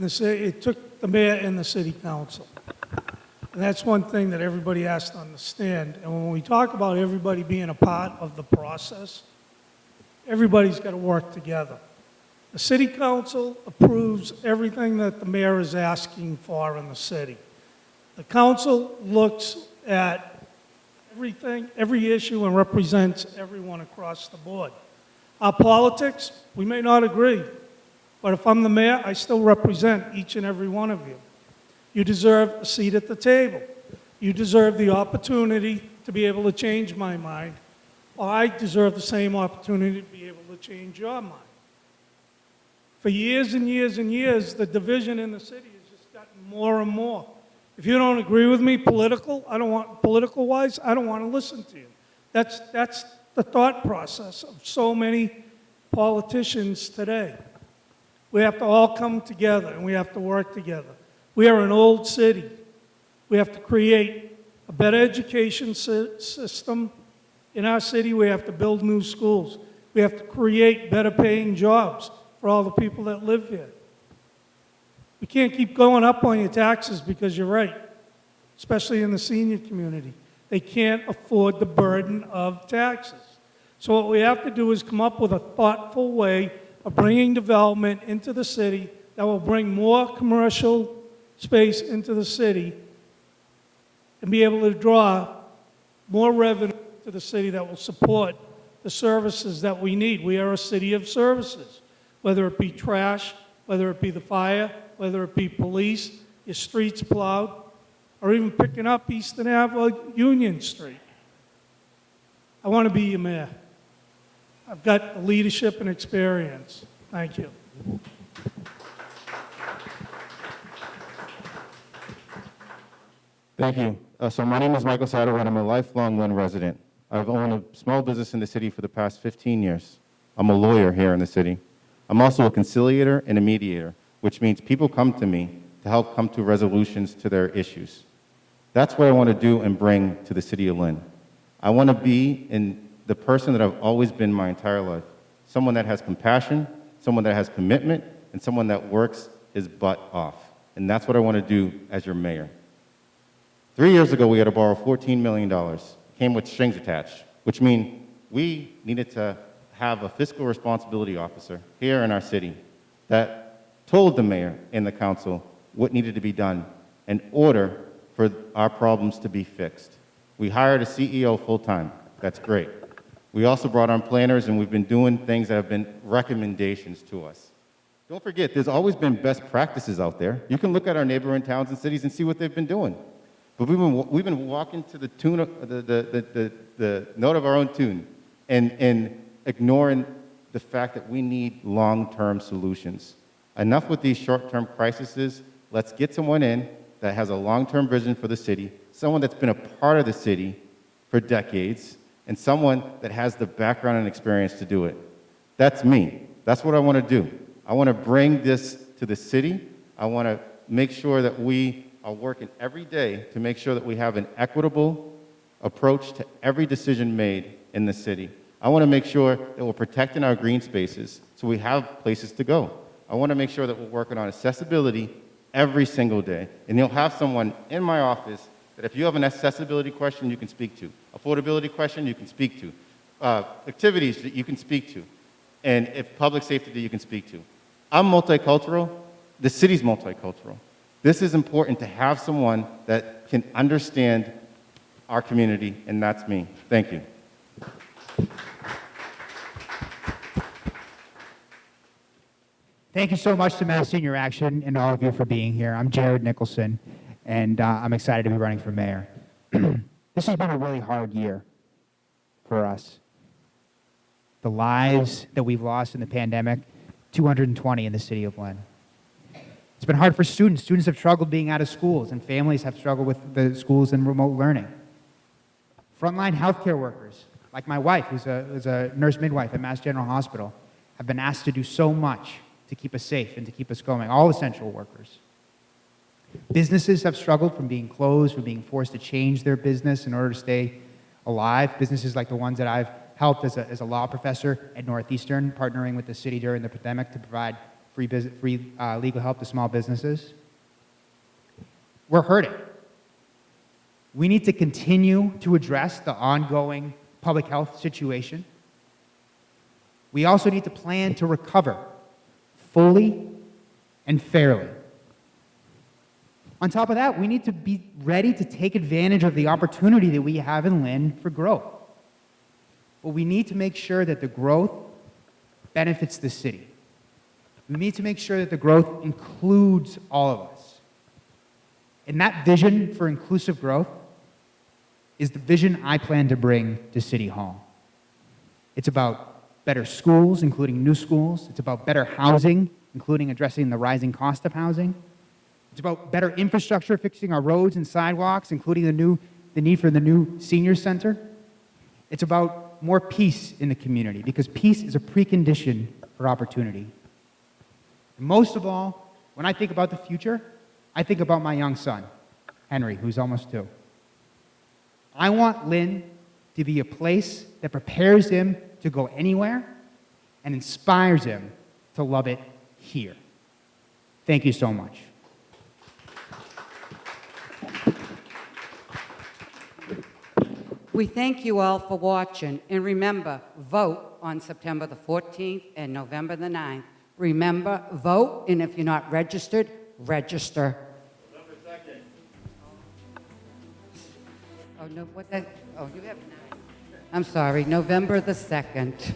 It took the mayor and the city council. And that's one thing that everybody has to understand. And when we talk about everybody being a part of the process, everybody's got to work together. The city council approves everything that the mayor is asking for in the city. The council looks at everything, every issue, and represents everyone across the board. Our politics, we may not agree, but if I'm the mayor, I still represent each and every one of you. You deserve a seat at the table. You deserve the opportunity to be able to change my mind, or I deserve the same opportunity to be able to change your mind. For years and years and years, the division in the city has just gotten more and more. If you don't agree with me political-wise, I don't want to listen to you. That's the thought process of so many politicians today. We have to all come together and we have to work together. We are an old city. We have to create a better education system in our city. We have to build new schools. We have to create better paying jobs for all the people that live here. We can't keep going up on your taxes because you're right, especially in the senior community. They can't afford the burden of taxes. So what we have to do is come up with a thoughtful way of bringing development into the city that will bring more commercial space into the city and be able to draw more revenue to the city that will support the services that we need. We are a city of services, whether it be trash, whether it be the fire, whether it be police, your streets plowed, or even picking up Eastern Ave or Union Street. I want to be your mayor. I've got the leadership and experience. Thank you. Thank you. So my name is Michael Satterwhite. I'm a lifelong Lynn resident. I've owned a small business in the city for the past 15 years. I'm a lawyer here in the city. I'm also a conciliator and a mediator, which means people come to me to help come to resolutions to their issues. That's what I want to do and bring to the city of Lynn. I want to be the person that I've always been my entire life, someone that has compassion, someone that has commitment, and someone that works his butt off. And that's what I want to do as your mayor. 3 years ago, we had to borrow $14 million. Came with strings attached, which means we needed to have a fiscal responsibility officer here in our city that told the mayor and the council what needed to be done in order for our problems to be fixed. We hired a CEO full-time. That's great. We also brought on planners, and we've been doing things that have been recommendations to us. Don't forget, there's always been best practices out there. You can look at our neighboring towns and cities and see what they've been doing. But we've been walking to the tune of the note of our own tune and ignoring the fact that we need long-term solutions. Enough with these short-term crises. Let's get someone in that has a long-term vision for the city, someone that's been a part of the city for decades, and someone that has the background and experience to do it. That's me. That's what I want to do. I want to bring this to the city. I want to make sure that we are working every day to make sure that we have an equitable approach to every decision made in the city. I want to make sure that we're protecting our green spaces so we have places to go. I want to make sure that we're working on accessibility every single day. And you'll have someone in my office that if you have an accessibility question, you can speak to. Affordability question, you can speak to. Activities that you can speak to. And if public safety that you can speak to. I'm multicultural. The city's multicultural. This is important to have someone that can understand our community, and that's me. Thank you. Thank you so much to Mass Senior Action and all of you for being here. I'm Jared Nicholson, and I'm excited to be running for mayor. This has been a really hard year for us. The lives that we've lost in the pandemic, 220 in the city of Lynn. It's been hard for students. Students have struggled being out of schools, and families have struggled with the schools and remote learning. Frontline healthcare workers, like my wife, who's a nurse midwife at Mass General Hospital, have been asked to do so much to keep us safe and to keep us going, all essential workers. Businesses have struggled from being closed, from being forced to change their business in order to stay alive. Businesses like the ones that I've helped as a law professor at Northeastern, partnering with the city during the pandemic to provide free legal help to small businesses. We're hurting. We need to continue to address the ongoing public health situation. We also need to plan to recover fully and fairly. On top of that, we need to be ready to take advantage of the opportunity that we have in Lynn for growth. But we need to make sure that the growth benefits the city. We need to make sure that the growth includes all of us. And that vision for inclusive growth is the vision I plan to bring to City Hall. It's about better schools, including new schools. It's about better housing, including addressing the rising cost of housing. It's about better infrastructure, fixing our roads and sidewalks, including the need for the new senior center. It's about more peace in the community, because peace is a precondition for opportunity. Most of all, when I think about the future, I think about my young son, Henry, who's almost 2. I want Lynn to be a place that prepares him to go anywhere and inspires him to love it here. Thank you so much. We thank you all for watching, and remember, vote on September the 14th and November the 9th. Remember, vote, and if you're not registered, register. November 2nd. Oh, no, you have 9. I'm sorry, November the 2nd.